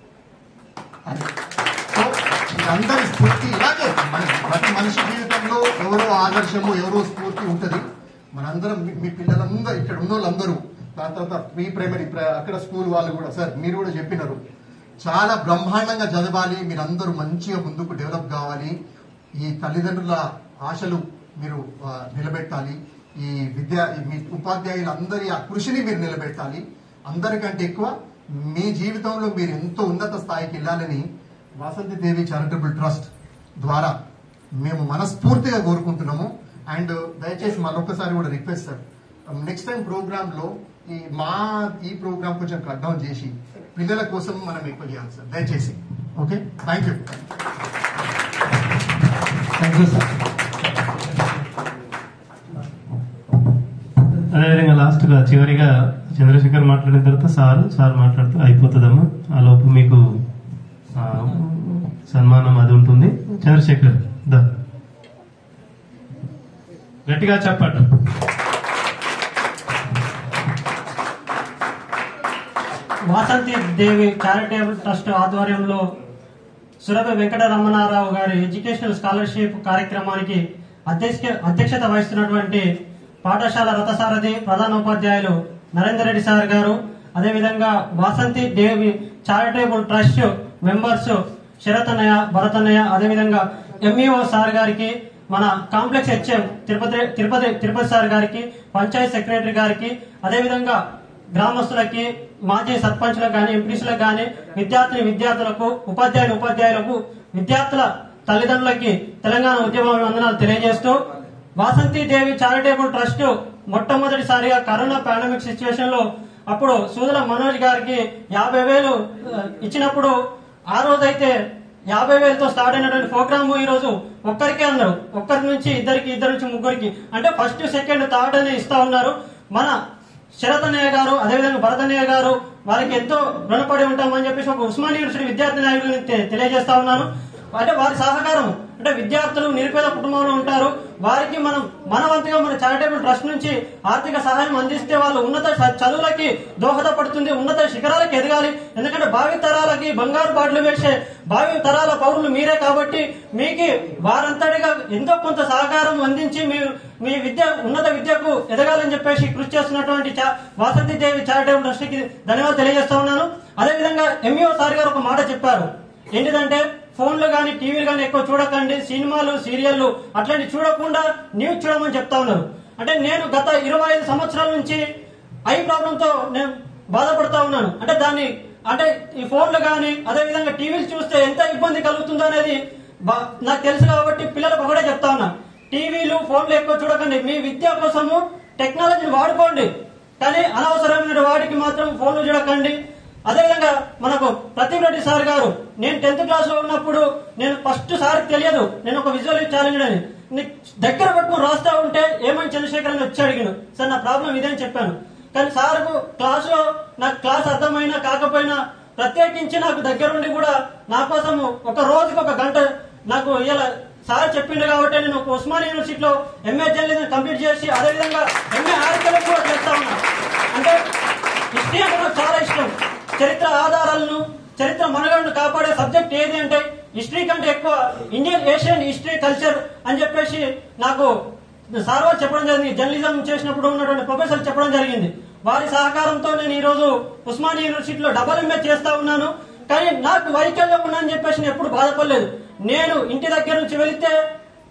So అందరి స్ఫూర్తి ఇలాగే ప్రతి మనిషి జీవితంలో ఎవరో ఆదర్శము, ఎవరో స్ఫూర్తి ఉంటుంది. మనందరం మీ పిల్లలందరూ ఇక్కడ ఉన్న వాళ్ళందరూ, దాని తర్వాత మీ ప్రైమరీ అక్కడ స్కూల్ వాళ్ళు కూడా, సార్ మీరు కూడా చెప్పినారు, చాలా బ్రహ్మాండంగా చదవాలి, మీరందరూ మంచిగా ముందుకు డెవలప్ కావాలి, ఈ తల్లిదండ్రుల ఆశలు మీరు నిలబెట్టాలి, ఈ మీ ఉపాధ్యాయులందరి ఆ కృషిని మీరు నిలబెట్టాలి. అందరికంటే ఎక్కువ మీ జీవితంలో మీరు ఎంతో ఉన్నత స్థాయికి వెళ్ళాలని వాసంతి దేవి చారిటబుల్ ట్రస్ట్ ద్వారా మేము మనస్ఫూర్తిగా కోరుకుంటున్నాము. అండ్ దయచేసి మరొకసారి కూడా request sir, next time program లో ఈ ప్రోగ్రామ్ కొంచెం కట్ డౌన్ చేసి పిల్లల కోసం మనం ఎక్కువ చేయాలి సార్, దయచేసి. Okay, thank you. Thank you sir. అదేవిధంగా లాస్ట్ గా చివరిగా చంద్రశేఖర్ మాట్లాడిన తర్వాత సార్ మాట్లాడుతూ అయిపోతుందమ్మా. ఆ లోపు మీకు సన్మానం అది ఉంటుంది. చంద్రశేఖర్ దా, గట్టిగా చెప్పండి. వాసంతి దేవి చారిటబుల్ ట్రస్ట్ ఆధ్వర్యంలో సురభి వెంకటరమణారావు గారి ఎడ్యుకేషనల్ స్కాలర్షిప్ కార్యక్రమానికి అధ్యక్షత వహిస్తున్నటువంటి పాఠశాల రథసారథి ప్రధానోపాధ్యాయులు నరేందర్ రెడ్డి సార్ గారు, అదేవిధంగా Vasanthi Devi charitable trust members శరతన్నయ్య, భరతన్నయ్య, అదేవిధంగా ఎంఈఓ సార్ గారికి, మన కాంప్లెక్స్ హెచ్ఎం తిరుపతి సార్ గారికి, పంచాయత్ సెక్రటరీ గారికి, అదేవిధంగా గ్రామస్తులకి, మాజీ సర్పంచ్లకు గాని, ఎంపీసీలకు గాని, విద్యార్థులకు, ఉపాధ్యాయులకు, విద్యార్థుల తల్లిదండ్రులకి తెలంగాణ ఉద్యమాభివందనాలు తెలియజేస్తూ, వాసంతి దేవి చారిటబుల్ ట్రస్ట్ మొట్టమొదటిసారిగా కరోనా పాండమిక్ సిచ్యువేషన్ లో అప్పుడు సూదుల మనోజ్ గారికి 50,000 ఇచ్చినప్పుడు, ఆ రోజైతే 50,000తో స్టార్ట్ అయినటువంటి ప్రోగ్రామ్ ఈ రోజు ఒక్కరికే అన్నారు. ఒక్కరి నుంచి ఇద్దరికి, ఇద్దరు నుంచి ముగ్గురికి, అంటే ఫస్ట్, సెకండ్, థర్డ్ అని ఇస్తా ఉన్నారు. మన శరతన్నయ్య గారు, అదేవిధంగా భరతన్నయ్య గారు, వారికి ఎంతో రుణపడి ఉంటామని చెప్పేసి ఒక ఉస్మానియా యూనివర్సిటీ విద్యార్థి నాయకుడిని తెలియజేస్తా ఉన్నాను. అంటే వారి సహకారం, అంటే విద్యార్థులు నిరుపేద కుటుంబంలో ఉంటారు, వారికి మనం మన వంతుగా మన చారిటబుల్ ట్రస్ట్ నుంచి ఆర్థిక సహాయం అందిస్తే వాళ్ళు ఉన్నత చదువులకి దోహదపడుతుంది, ఉన్నత శిఖరాలకు ఎదగాలి. ఎందుకంటే భావితరాల తరాలకి బంగారు బాటలు వేసే భావి తరాల పౌరులు మీరే కాబట్టి మీకు వారంతటిగా ఎంతో కొంత సహకారం అందించి మీ విద్య ఉన్నత విద్యకు ఎదగాలని చెప్పేసి కృషి చేస్తున్నటువంటి వాసంతి దేవి చారిటబుల్ ట్రస్ట్ కి ధన్యవాదాలు తెలియజేస్తా ఉన్నాను. అదేవిధంగా ఎంఈఓ సార్ గారు ఒక మాట చెప్పారు. ఏంటిదంటే ఫోన్లు గానీ టీవీలు గానీ ఎక్కువ చూడకండి, సినిమాలు సీరియళ్లు అట్లాంటి చూడకుండా న్యూస్ చూడమని చెప్తా ఉన్నారు. అంటే నేను గత 25 సంవత్సరాల నుంచి ఐ ప్రాబ్లం తో నేను బాధపడతా ఉన్నాను. అంటే ఈ ఫోన్లు గానీ అదేవిధంగా టీవీలు చూస్తే ఎంత ఇబ్బంది కలుగుతుందో అనేది నాకు తెలుసు కాబట్టి పిల్లలకు ఒకటే చెప్తా ఉన్నా, టీవీలు ఫోన్లు ఎక్కువ చూడకండి. మీ విద్య కోసము టెక్నాలజీని వాడుకోండి, కానీ అనవసరమైన వాటికి మాత్రం ఫోన్లు చూడకండి. అదేవిధంగా మనకు ప్రతీప్ రెడ్డి సార్ గారు, నేను 10th క్లాస్ లో ఉన్నప్పుడు నేను ఫస్ట్ సార్ తెలియదు నేను ఒక విజువల్ ఛాలెంజ్ అని దగ్గర పెట్టుకుని రాస్తా ఉంటే ఏమని చంద్రశేఖర్ అని వచ్చి అడిగాను, సార్ నా ప్రాబ్లం ఇదేని చెప్పాను. కానీ సార్కు క్లాస్ లో నాకు క్లాస్ అర్థమైనా కాకపోయినా ప్రత్యేకించి నాకు దగ్గరుండి కూడా నా కోసం ఒక రోజుకి 1 గంట నాకు ఇలా సార్ చెప్పిండు కాబట్టి నేను ఉస్మానియా యూనివర్సిటీలో ఎంఏ జర్నలిజం కంప్లీట్ చేసి అదేవిధంగా ఎంఏ ఆర్కియాలజీ కూడా చేస్తా ఉన్నా. అంటే హిస్టరీ అంటే నాకు చాలా ఇష్టం. చరిత్ర ఆధారాలను చరిత్ర మనుగడను కాపాడే సబ్జెక్ట్ ఏది అంటే హిస్టరీ కంటే ఎక్కువ ఇండియన్ ఏషియన్ హిస్టరీ కల్చర్ అని చెప్పేసి నాకు సార్ వారు చెప్పడం జరిగింది. జర్నలిజం చేసినప్పుడు ఉన్నటువంటి ప్రొఫెసర్ చెప్పడం జరిగింది. వారి సహకారంతో నేను ఈ రోజు ఉస్మానియా యూనివర్సిటీలో MA చేస్తా ఉన్నాను. కానీ నాకు వైకల్యం ఉన్నానని చెప్పేసి నేను ఎప్పుడు బాధపడలేదు. నేను ఇంటి దగ్గర నుంచి వెళితే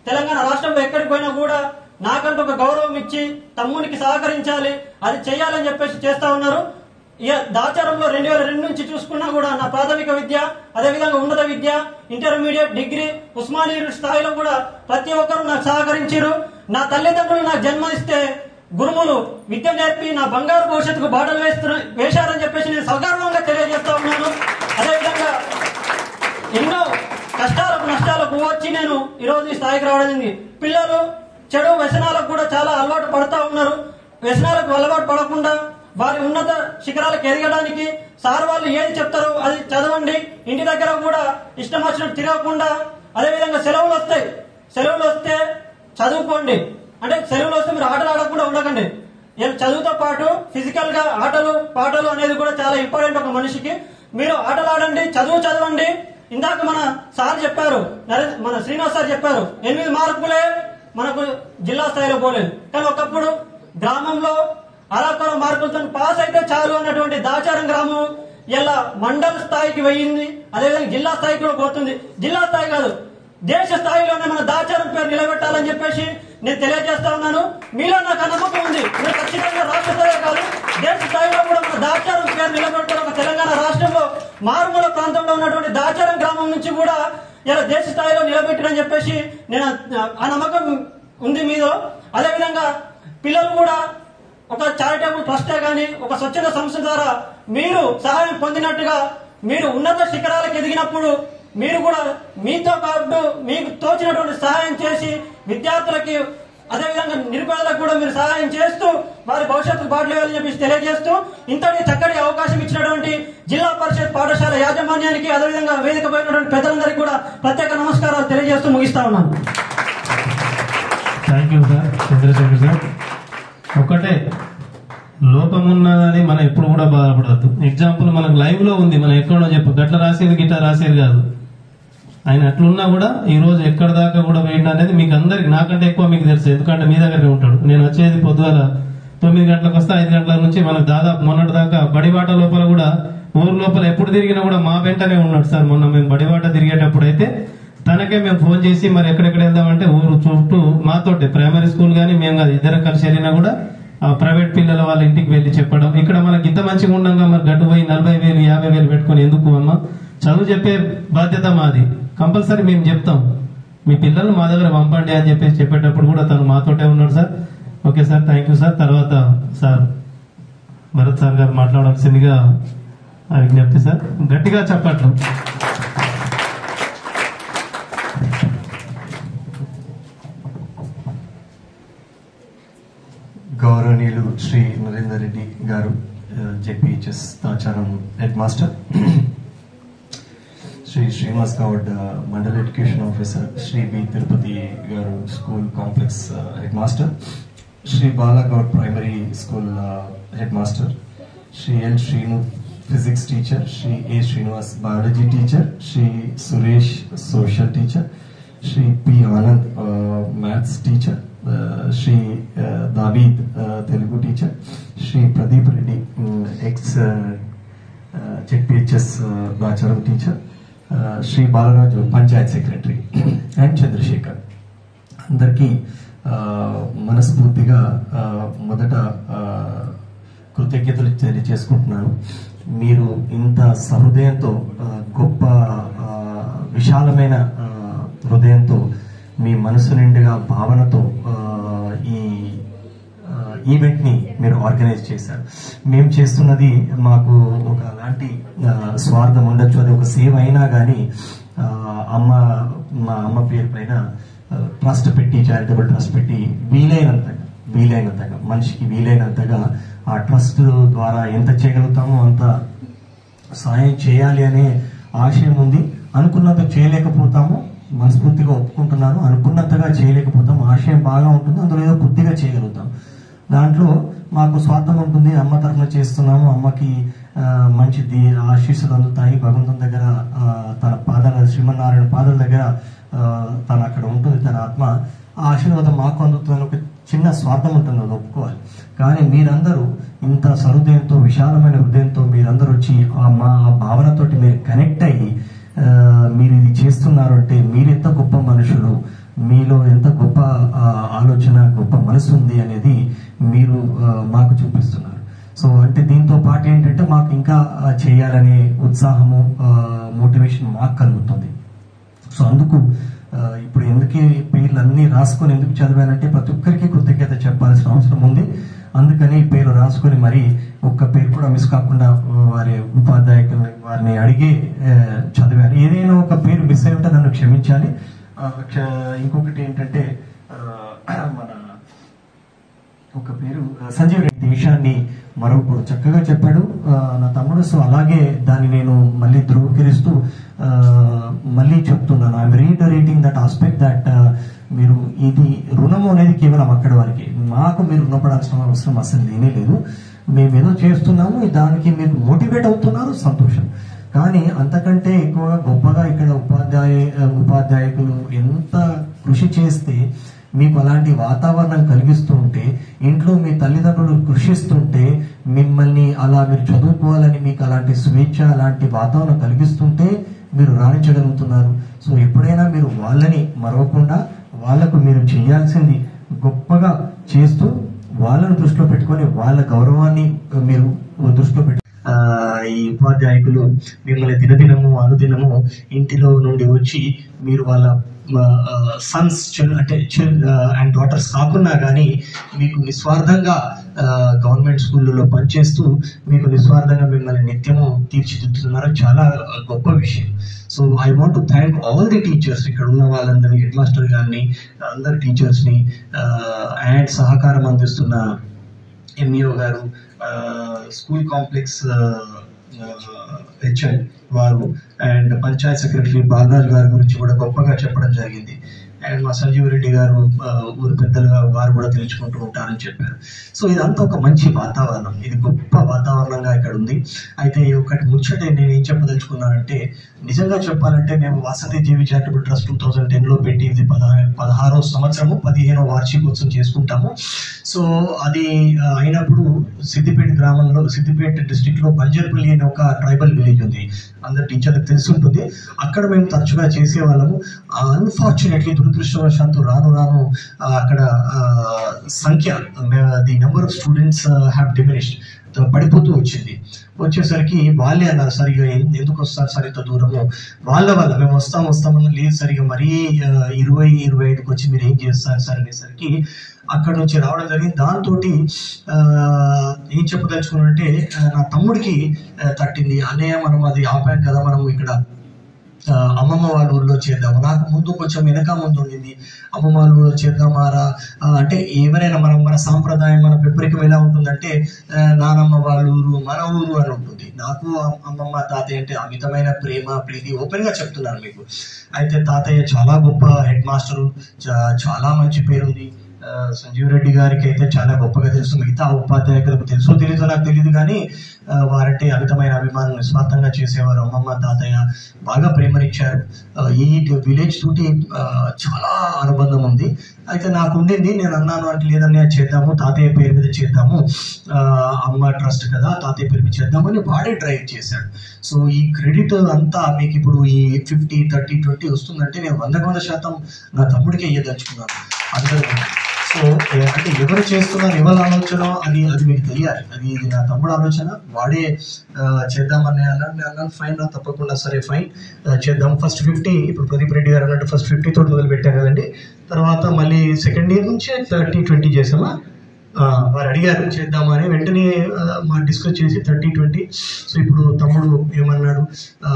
తెలంగాణ రాష్ట్రంలో ఎక్కడికి పోయినా కూడా నాకంటూ ఒక గౌరవం ఇచ్చి తమ్మునికి సహకరించాలి, అది చేయాలని చెప్పేసి చేస్తా ఉన్నారు. దాచారంలో 2002 నుంచి చూసుకున్నా కూడా నా ప్రాథమిక విద్య అదేవిధంగా ఉన్నత విద్య ఇంటర్మీడియట్ డిగ్రీ ఉస్మానియా యూనివర్సిటీ స్థాయిలో కూడా ప్రతి ఒక్కరూ నాకు సహకరించారు. నా తల్లిదండ్రులు నాకు జన్మనిస్తే గురువులు విద్య నేర్పి నా బంగారు భవిష్యత్తుకు బాటలు వేశారని చెప్పేసి నేను సగర్వంగా తెలియజేస్తా ఉన్నాను. అదేవిధంగా ఎన్నో కష్టాలకు నష్టాలకు వచ్చి నేను ఈ రోజు ఈ స్థాయికి రావడం. పిల్లలు చెడు వ్యసనాలకు కూడా చాలా అలవాటు పడతా ఉన్నారు. వ్యసనాలకు అలవాటు పడకుండా వారి ఉన్నత శిఖరాలకు ఎదగడానికి సార్ వాళ్ళు ఏది చెప్తారో అది చదవండి. ఇంటి దగ్గర కూడా ఇష్టం వచ్చినట్టు తిరగకుండా అదేవిధంగా సెలవులు వస్తే చదువుకోండి. అంటే సెలవులు వస్తే మీరు ఆటలు ఆడకుండా ఉండకండి. చదువుతో పాటు ఫిజికల్ గా ఆటలు పాటలు అనేది కూడా చాలా ఇంపార్టెంట్ ఒక మనిషికి. మీరు ఆటలు ఆడండి, చదవండి. ఇందాక మన సార్ చెప్పారు, మన శ్రీనివాస్ సార్ చెప్పారు 8 మార్కులే మనకు జిల్లా స్థాయిలో పోలేదు. కానీ ఒకప్పుడు గ్రామంలో అరకొర మార్కులతో పాస్ అయితే చాలు అన్నటువంటి దాచారం గ్రామం ఇలా మండల స్థాయికి వెయ్యింది. అదేవిధంగా జిల్లా స్థాయికి కూడా పోతుంది. జిల్లా స్థాయి కాదు, దేశ స్థాయిలోనే మన దాచారం పేరు నిలబెట్టాలని చెప్పేసి నేను తెలియజేస్తా ఉన్నాను. మీలో నాకు నమ్మకం ఉంది. మీరు ఖచ్చితంగా రాష్ట్ర స్థాయి కాదు, దేశ స్థాయిలో కూడా మన దాచారం పేరు నిలబెట్టాలి. ఒక తెలంగాణ రాష్ట్రంలో మారుమూల ప్రాంతంలో ఉన్నటువంటి దాచారం గ్రామం నుంచి కూడా ఇలా దేశ స్థాయిలో నిలబెట్టాలని చెప్పేసి నేను ఆ నమ్మకం ఉంది మీలో. అదేవిధంగా పిల్లలు కూడా ఒక చారిటబుల్ ట్రస్టే గానీ ఒక స్వచ్ఛంద సంస్థ ద్వారా మీరు సహాయం పొందినట్టుగా మీరు ఉన్నత శిఖరాలకు ఎదిగినప్పుడు మీరు కూడా మీతో పాటు మీకు తోచినటువంటి సహాయం చేసి విద్యార్థులకి అదేవిధంగా నిరుపేదలకు కూడా మీరు సహాయం చేస్తూ వారి భవిష్యత్తు బాటలు వేయాలని చెప్పి తెలియజేస్తూ ఇంతటి చక్కటి అవకాశం ఇచ్చినటువంటి జిల్లా పరిషత్ పాఠశాల యాజమాన్యానికి అదేవిధంగా వేదిక పైనటువంటి పెద్దలందరికీ కూడా ప్రత్యేక నమస్కారాలు తెలియజేస్తూ ముగిస్తా ఉన్నాను. Thank you sir Chandrashekar sir. ఒకటే లోపం ఉన్నదని మనం ఎప్పుడు కూడా బాధపడద్దు. ఎగ్జాంపుల్ మనకు లైవ్ లో ఉంది, మనం ఎక్కడో గట్ల రాసేది గిట్లా రాసేది కాదు. ఆయన అట్లున్నా కూడా ఈ రోజు ఎక్కడ దాకా కూడా వేయండి అనేది మీకు అందరికి నాకంటే ఎక్కువ మీకు తెలుసు, ఎందుకంటే మీ దగ్గరే ఉంటాడు. నేను వచ్చేది పొద్దుగాల 9 గంటలకు వస్తే 5 గంటల నుంచి మనకు దాదాపు మొన్నటి దాకా బడిబాట లోపల కూడా ఊరు లోపల ఎప్పుడు తిరిగినా కూడా మా వెంటనే ఉన్నాడు సార్. మొన్న మేము బడిబాట తిరిగేటప్పుడు అయితే తనకే మేము ఫోన్ చేసి మరి ఎక్కడెక్కడ వెళ్దామంటే ఊరు చుట్టూ మాతోటి ప్రైమరీ స్కూల్ గానీ మేము కాదు ఇద్దరం కలిసి వెళ్ళినా కూడా ప్రైవేట్ పిల్లల వాళ్ళ ఇంటికి వెళ్లి చెప్పడం. ఇక్కడ మనకి ఇంత మంచిగా ఉండగా మరి గడ్డు పోయి 40,000 50,000 పెట్టుకుని ఎందుకు అమ్మ, చదువు చెప్పే బాధ్యత మాది, కంపల్సరీ మేము చెప్తాం, మీ పిల్లలు మా దగ్గర పంపండి అని చెప్పేసి చెప్పేటప్పుడు కూడా తను మాతోటే ఉన్నాడు sir. Okay sir, thank you sir. తర్వాత సార్ భరత్ సార్ గారు మాట్లాడాల్సిందిగా విజ్ఞప్తి సార్. గట్టిగా చెప్పట్లు. గౌరవనీయులు Shri Narender Reddy garu, ZPHS Dacharam head master, Shri Srinivas Goud mandal education officer, Shri B Tirupati garu school complex head master, Shri Balagoud primary school head master, Shri L Srinu physics teacher, Shri A. Srinivas biology teacher, Shri Suresh social teacher, Shri P. Anand maths teacher, Shri David Telugu teacher, Shri Pradeep Reddy ex ZPHS Racharam teacher, Shri Balaraju Panchayat secretary and Chandrasekhar. అందరికీ మనస్ఫూర్తిగా మొదట కృతజ్ఞతలు తెలియజేసుకుంటున్నాను. మీరు ఇంత సహృదయంతో గొప్ప విశాలమైన హృదయంతో మీ మనసు నిండుగా భావనతో ఈ ఈవెంట్ని మీరు ఆర్గనైజ్ చేశారు. మేము చేస్తున్నది మాకు ఒక అలాంటి స్వార్థం ఉండొచ్చు, అది ఒక సేవ అయినా కానీ మా అమ్మ పేరు పైన ట్రస్ట్ పెట్టి, చారిటబుల్ ట్రస్ట్ పెట్టి వీలైనంతగా మనిషికి వీలైనంతగా ఆ ట్రస్ట్ ద్వారా ఎంత చేయగలుగుతామో అంత సాయం చేయాలి అనే ఆశయం ఉంది. అనుకున్నంత చేయలేకపోతాము, మనస్ఫూర్తిగా ఒప్పుకుంటున్నాను. అనుకున్నంతగా చేయలేకపోతాము, ఆశయం బాగా ఉంటుంది, అందులో ఏదో కొద్దిగా చేయగలుగుతాం. దాంట్లో మాకు స్వార్థం ఉంటుంది. అమ్మ తరఫున చేస్తున్నాము, అమ్మకి మంచి ఆశీస్సులు అందుతాయి. భగవంతుని దగ్గర తన పాదాల శ్రీమన్నారాయణ పాదాల దగ్గర తను అక్కడ ఉంటుంది, తన ఆత్మ. ఆ ఆశీర్వాదం మాకు అందుతుందని ఒక చిన్న స్వార్థం ఉంటుంది, అది ఒప్పుకోవాలి. కానీ మీరందరూ ఇంత సహృదయంతో, విశాలమైన హృదయంతో మీరందరూ వచ్చి మా భావనతోటి మీరు కనెక్ట్ అయ్యి మీరు ఇది చేస్తున్నారు అంటే మీరు ఎంత గొప్ప మనుషులు, మీలో ఎంత గొప్ప ఆలోచన, గొప్ప మనసు ఉంది అనేది మీరు మాకు చూపిస్తున్నారు. సో అంటే దీంతో పాటు ఏంటంటే మాకు ఇంకా చేయాలనే ఉత్సాహము, మోటివేషన్ మాకు కలుగుతుంది. సో అందుకు ఇప్పుడు ఎందుకు పేర్లు అన్ని రాసుకొని ఎందుకు చదివానంటే ప్రతి ఒక్కరికి కృతజ్ఞత చెప్పాల్సిన అవసరం ఉంది. అందుకని పేర్లు రాసుకొని మరి ఒక్క పేరు కూడా మిస్ కాకుండా వారి ఉపాధ్యాయులు వారిని అడిగి చదివాను. ఏదైనా ఒక పేరు మిస్ అయి ఉంటే నన్ను క్షమించాలి. ఇంకొకటి ఏంటంటే మన ఒక పేరు సంజీవ్ రెడ్డి విషయాన్ని మరొకడు చక్కగా చెప్పాడు నా తమ్ముడు. సో అలాగే దాన్ని నేను మళ్ళీ ధృవీకరిస్తూ మళ్ళీ చెప్తున్నాను. I'm reiterating that aspect that మీరు ఇది రుణము అనేది కేవలం అక్కడి వరకే, మాకు మీరు రుణపడాల్సిన అవసరం అసలు లేనే లేదు. మేమేదో చేస్తున్నాము, దానికి మీరు మోటివేట్ అవుతున్నారు, సంతోషం. కానీ అంతకంటే ఎక్కువగా గొప్పగా ఇక్కడ ఉపాధ్యాయులు ఎంత కృషి చేస్తే మీకు అలాంటి వాతావరణం కలిగిస్తూ ఉంటే, ఇంట్లో మీ తల్లిదండ్రులు కృషిస్తుంటే, మిమ్మల్ని అలా మీరు చదువుకోవాలని మీకు అలాంటి స్వేచ్ఛ, అలాంటి వాతావరణం కలిగిస్తుంటే మీరు రాణించగలుగుతున్నారు. సో ఎప్పుడైనా మీరు వాళ్ళని మరవకుండా వాళ్లకు మీరు చేయాల్సింది గొప్పగా చేస్తూ వాళ్ళను దృష్టిలో పెట్టుకొని వాళ్ళ గౌరవాన్ని మీరు దృష్టిలో పెట్టుకు ఈ ఉపాధ్యాయులు మిమ్మల్ని దినదినము అనుదినము ఇంటిలో నుండి వచ్చి మీరు వాళ్ళ సన్స్ అంటే అండ్ డాటర్స్ కాకున్నా కానీ మీకు నిస్వార్థంగా గవర్నమెంట్ స్కూళ్ళలో పనిచేస్తూ మీకు నిస్వార్థంగా మిమ్మల్ని నిత్యము తీర్చిదిద్దుతున్నారు. చాలా గొప్ప విషయం. So I want to thank all the teachers, ఇక్కడ ఉన్న వాళ్ళందరినీ, హెడ్ మాస్టర్ గారిని, అందరు టీచర్స్ని, అండ్ సహకారం అందిస్తున్న ఎంఈఓ గారు, స్కూల్ కాంప్లెక్స్ హెచ్ఎం వారు, అండ్ పంచాయత్ సెక్రటరీ బాలరాజు గారి గురించి కూడా గొప్పగా చెప్పడం జరిగింది. అండ్ మా సంజీవ్ రెడ్డి గారు ఊరు పెద్దలుగా వారు కూడా తెలుసుకుంటూ ఉంటారని చెప్పారు. సో ఇదంతా ఒక మంచి వాతావరణం, ఇది గొప్ప వాతావరణంగా ఇక్కడ ఉంది. అయితే ఒకటి ముచ్చట నేను ఏం చెప్పదలుచుకున్నానంటే, నిజంగా చెప్పాలంటే మేము వాసంతి దేవి చారిటబుల్ ట్రస్ట్ 2010లో పెట్టి ఇది 16వ సంవత్సరము, 15వ వార్షికోత్సవం చేసుకుంటాము. సో అది అయినప్పుడు సిద్దిపేట గ్రామంలో, సిద్దిపేట డిస్ట్రిక్ట్ లో బంజర్పల్లి అనే ఒక ట్రైబల్ విలేజ్ ఉంది, అందరు టీచర్లకు తెలిసి ఉంటుంది. అక్కడ మేము తరచుగా చేసేవాళ్ళము. అన్ఫార్చునేట్లీ దురదృష్టవశాత్తు రాను రాను అక్కడ సంఖ్య, the number of students have diminished, పడిపోతూ వచ్చేసరికి వాళ్ళే అన్నారు, సరిగా ఎందుకు వస్తారు సార్ ఇంత దూరము, వాళ్ళ మేము వస్తామని లేదు, సరిగా మరీ 20-25కి వచ్చి మీరు ఏం చేస్తారు సార్ అనేసరికి అక్కడ నుంచి రావడం జరిగింది. దాంతో ఏం చెప్పదలుచుకున్నానంటే, నా తమ్ముడికి తట్టింది, అన్నయ్య మనం అది ఆపాం కదా, మనం ఇక్కడ అమ్మమ్మ వాళ్ళ ఊళ్ళో చేద్దాము. నాకు ముందు కొంచెం వెనక ముందు ఉండింది, అమ్మమ్మ వాళ్ళ ఊళ్ళో చేద్దామారా అంటే, ఎవరైనా మన సాంప్రదాయం, మన పెప్పరికం ఎలా ఉంటుందంటే నానమ్మ వాళ్ళ ఊరు మన ఊరు అని ఉంటుంది. నాకు అమ్మమ్మ తాతయ్య అంటే అమితమైన ప్రేమ, ప్రీతి, ఓపెన్ గా చెప్తున్నాను మీకు. అయితే తాతయ్య చాలా గొప్ప హెడ్ మాస్టరు, చాలా మంచి పేరుంది, సంజీవ్ రెడ్డి గారికి అయితే చాలా గొప్పగా తెలుసు, మిగతా ఉపాధ్యాయులకు తెలుసో తెలీదో నాకు తెలియదు, కానీ వారంటే అమితమైన అభిమానం, నిస్వార్థంగా చేసేవారు. అమ్మమ్మ తాతయ్య బాగా ప్రేమనిచ్చారు. ఈ విలేజ్ తోటి చాలా అనుబంధం ఉంది. అయితే నాకు ఉండింది, నేను అన్నాను అంటే లేదన్నయ్య చేద్దాము, తాతయ్య పేరు మీద చేద్దాము, అమ్మ ట్రస్ట్ కదా తాతయ్య పేరు మీద చేద్దామని వాడే డ్రైవ్ చేశాడు. సో ఈ క్రెడిట్ అంతా మీకు ఇప్పుడు ఈ 50, 30, 20 వస్తుందంటే నేను 100% నా తమ్ముడికే ఇయ్యదలుచుకున్నాను అందరూ. సో అంటే ఎవరు చేస్తున్నారు, ఎవరు ఆలోచన అది మీకు తెలియాలి. ఇది నా తమ్ముడు ఆలోచన, వాడే చేద్దామని అన్నాను. ఫైన్ రా, తప్పకుండా సరే ఫైన్ చేద్దాం. ఫస్ట్ 50, ఇప్పుడు ప్రదీప్ రెడ్డి గారు అన్నట్టు ఫస్ట్ 50 తోటి మొదలు పెట్టాం కదండి. తర్వాత మళ్ళీ సెకండ్ ఇయర్ నుంచి 30, 20 చేసామా. వారు అడిగారు చేద్దామని, వెంటనే మా డిస్కస్ చేసి 30, 20. సో ఇప్పుడు తమ్ముడు ఏమన్నాడు,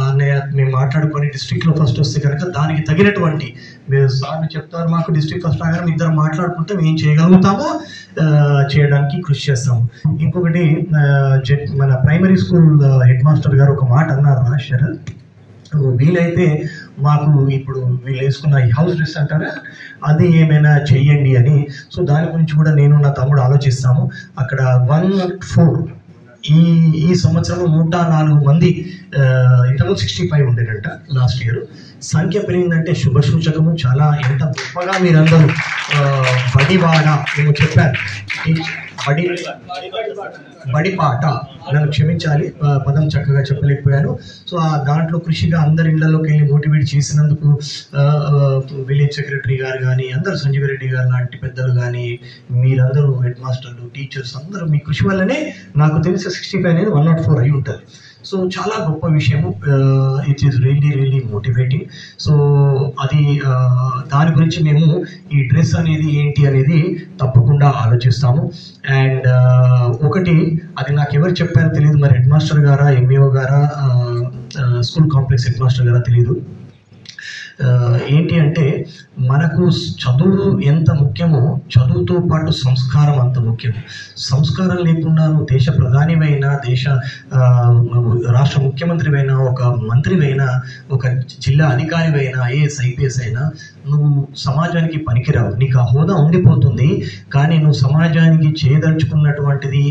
అన్నయ్య మేము మాట్లాడుకొని డిస్ట్రిక్ట్లో ఫస్ట్ వస్తే కనుక దానికి తగినటువంటి మీరు సార్లు చెప్తారు, మాకు డిస్ట్రిక్ట్ ఫస్ట్ రాగానే ఇద్దరు మాట్లాడుకుంటే మేము చేయగలుగుతామో చేయడానికి కృషి చేస్తాము. ఇంకొకటి మన ప్రైమరీ స్కూల్ హెడ్ మాస్టర్ గారు ఒక మాట అన్నారు, శరత్, వీలైతే మాకు ఇప్పుడు వీళ్ళు వేసుకున్న ఈ హౌస్ డ్రెస్ అంటారా అది ఏమైనా చెయ్యండి అని. సో దాని గురించి కూడా నేను నా తమ్ముడు ఆలోచిస్తాము. అక్కడ 104 ఈ సంవత్సరం 104 మంది, ఇంతకుముందు 65 ఉండేనంట లాస్ట్ ఇయర్. సంఖ్య పెరిగిందంటే శుభ సూచకము. చాలా ఎంత గొప్పగా మీరందరూ బడివాడ ఏమో చెప్పారు, బడిపాట, నన్ను క్షమించాలి పదం చక్కగా చెప్పలేకపోయాను. సో ఆ దాంట్లో కృషిగా అందరి ఇళ్లలోకి వెళ్ళి మోటివేట్ చేసినందుకు విలేజ్ సెక్రటరీ గారు కానీ అందరూ, సంజీవ్ రెడ్డి గారు లాంటి పెద్దలు కానీ, మీరందరూ హెడ్ మాస్టర్లు, టీచర్స్ అందరూ మీ కృషి వల్లనే నాకు తెలిసి 65 అనేది 104 అయి ఉంటుంది. సో చాలా గొప్ప విషయము. It is really motivating. So అది దాని గురించి మేము ఈ డ్రెస్ అనేది ఏంటి అనేది తప్పకుండా ఆలోచిస్తాము. అండ్ ఒకటి అది నాకు ఎవరు చెప్పారో తెలియదు, మరి హెడ్ మాస్టర్ గారా, ఎంఈఓ గారా, స్కూల్ కాంప్లెక్స్ హెడ్ మాస్టర్ గారా తెలియదు. ఏంటి అంటే మనకు చదువు ఎంత ముఖ్యమో చదువుతో పాటు సంస్కారం అంత ముఖ్యం. సంస్కారం లేకుండా నువ్వు దేశ ప్రధానివైనా, రాష్ట్ర ముఖ్యమంత్రివైనా, ఒక మంత్రివైనా, ఒక జిల్లా అధికారివైనా, ఐఏఎస్ ఐపీఎస్ అయినా నువ్వు సమాజానికి పనికిరావు. నీకు ఆ హోదా ఉండిపోతుంది, కానీ నువ్వు సమాజానికి చేయదలుచుకున్నటువంటిది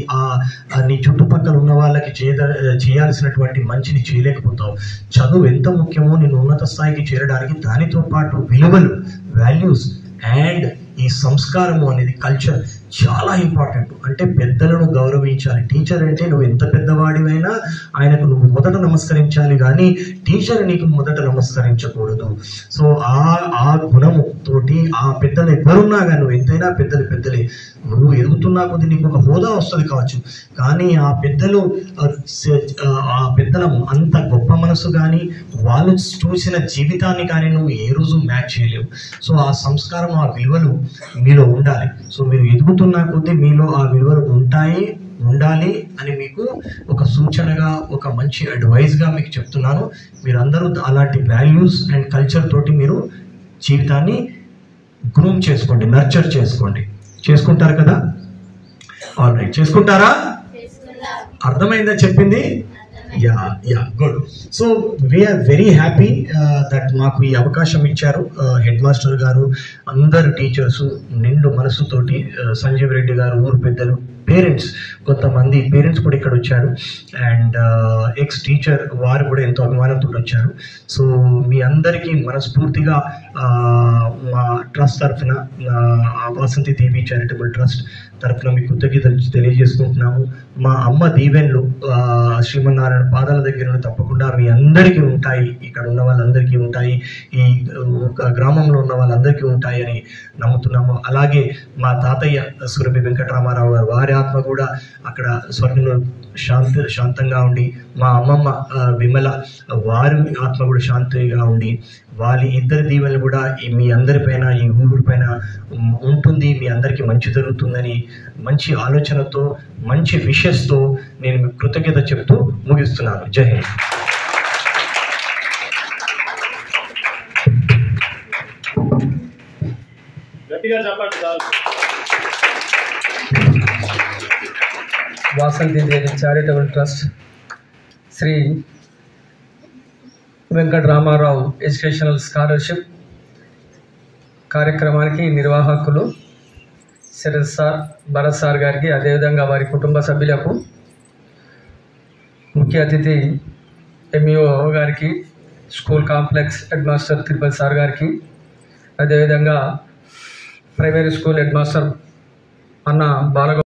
నీ చుట్టుపక్కల ఉన్న వాళ్ళకి చేయాల్సినటువంటి మంచిని చేయలేకపోతావు. చదువు ఎంత ముఖ్యమో నేను ఉన్నత స్థాయికి చేరడానికి దానితో పాటు విలువలు, వాల్యూస్ అండ్ ఈ సంస్కారము అనేది కల్చర్ చాలా ఇంపార్టెంట్. అంటే పెద్దలను గౌరవించాలి. టీచర్ అంటే నువ్వు ఎంత పెద్దవాడివైనా ఆయనకు నువ్వు మొదట నమస్కరించాలి, కానీ టీచర్ నీకు మొదట నమస్కరించకూడదు. సో ఆ గుణము తోటి ఆ పెద్దలు ఎవరున్నా కానీ, నువ్వు ఎంతైనా పెద్దలే, నువ్వు ఎదుగుతున్నా కొద్ది నీకు ఒక హోదా వస్తుంది కావచ్చు, కానీ ఆ పెద్దల అంత గొప్ప మనసు కానీ వాళ్ళు చూసిన జీవితాన్ని కానీ నువ్వు ఏ రోజు మ్యాచ్ చేయలేవు. సో ఆ సంస్కారం, ఆ విలువలు మీలో ఉండాలి. సో మీరు ఎదుగుతున్నా కొద్దీ మీలో ఆ విలువలు ఉండాలి అని మీకు ఒక సూచనగా, ఒక మంచి అడ్వైస్గా మీకు చెప్తున్నాను. మీరందరూ అలాంటి వాల్యూస్ అండ్ కల్చర్ తోటి మీరు జీవితాన్ని గ్రూమ్ చేసుకోండి, నర్చర్ చేసుకోండి. చేసుకుంటారు కదా? ఆల్ రైట్, చేసుకుంటారా? అర్థమైందా చెప్పింది? Yeah good. So we are very happy that మాకు ఈ అవకాశం ఇచ్చారు హెడ్ మాస్టర్ గారు, అందరు టీచర్స్ నిండు మనసుతోటి, సంజీవ్ రెడ్డి గారు, ఊరు పెద్దలు, పేరెంట్స్, కొంతమంది పేరెంట్స్ కూడా ఇక్కడ వచ్చారు, అండ్ ఎక్స్ టీచర్ వారు కూడా ఎంతో అభిమానంతో వచ్చారు. సో మీ అందరికీ మనస్ఫూర్తిగా మా ట్రస్ట్ తరఫున, వాసంతి దేవి చారిటబుల్ ట్రస్ట్ తరఫున మీకు కృతజ్ఞతలు తెలియజేసుకుంటున్నాము. మా అమ్మ దీవెన్లు శ్రీమన్నారాయణ పాదాల దగ్గర నుండి తప్పకుండా మీ అందరికీ ఉంటాయి, ఇక్కడ ఉన్న వాళ్ళందరికీ ఉంటాయి, ఈ గ్రామంలో ఉన్న వాళ్ళందరికీ ఉంటాయి అని నమ్ముతున్నాము. అలాగే మా తాతయ్య సురభి వెంకటరామారావు గారు, వారి ఆత్మ కూడా అక్కడ స్వర్గంలో శాంతంగా ఉండి, మా అమ్మమ్మ విమల వారి ఆత్మ కూడా శాంతిగా ఉండి, వాళ్ళ ఇద్దరి దీవెనలు కూడా మీ అందరిపైన, ఈ ఊరిపైన ఉంటుంది, మీ అందరికీ మంచి జరుగుతుందని మంచి ఆలోచనతో, మంచి విషెస్తో నేను కృతజ్ఞత చెప్తూ ముగిస్తున్నాను. Jai Hind. Vasanthi Devi charitable trust Shri Venkataramarao educational scholarship కార్యక్రమానికి నిర్వాహకులు శరత్ సార్, భరత్ సార్ గారికి, అదేవిధంగా వారి కుటుంబ సభ్యులకు, ముఖ్య అతిథి ఎంఈఓ గారికి, school complex head master Tirupati sir గారికి, అదేవిధంగా ప్రైమరీ స్కూల్ హెడ్ మాస్టర్ అన్న బాలగౌ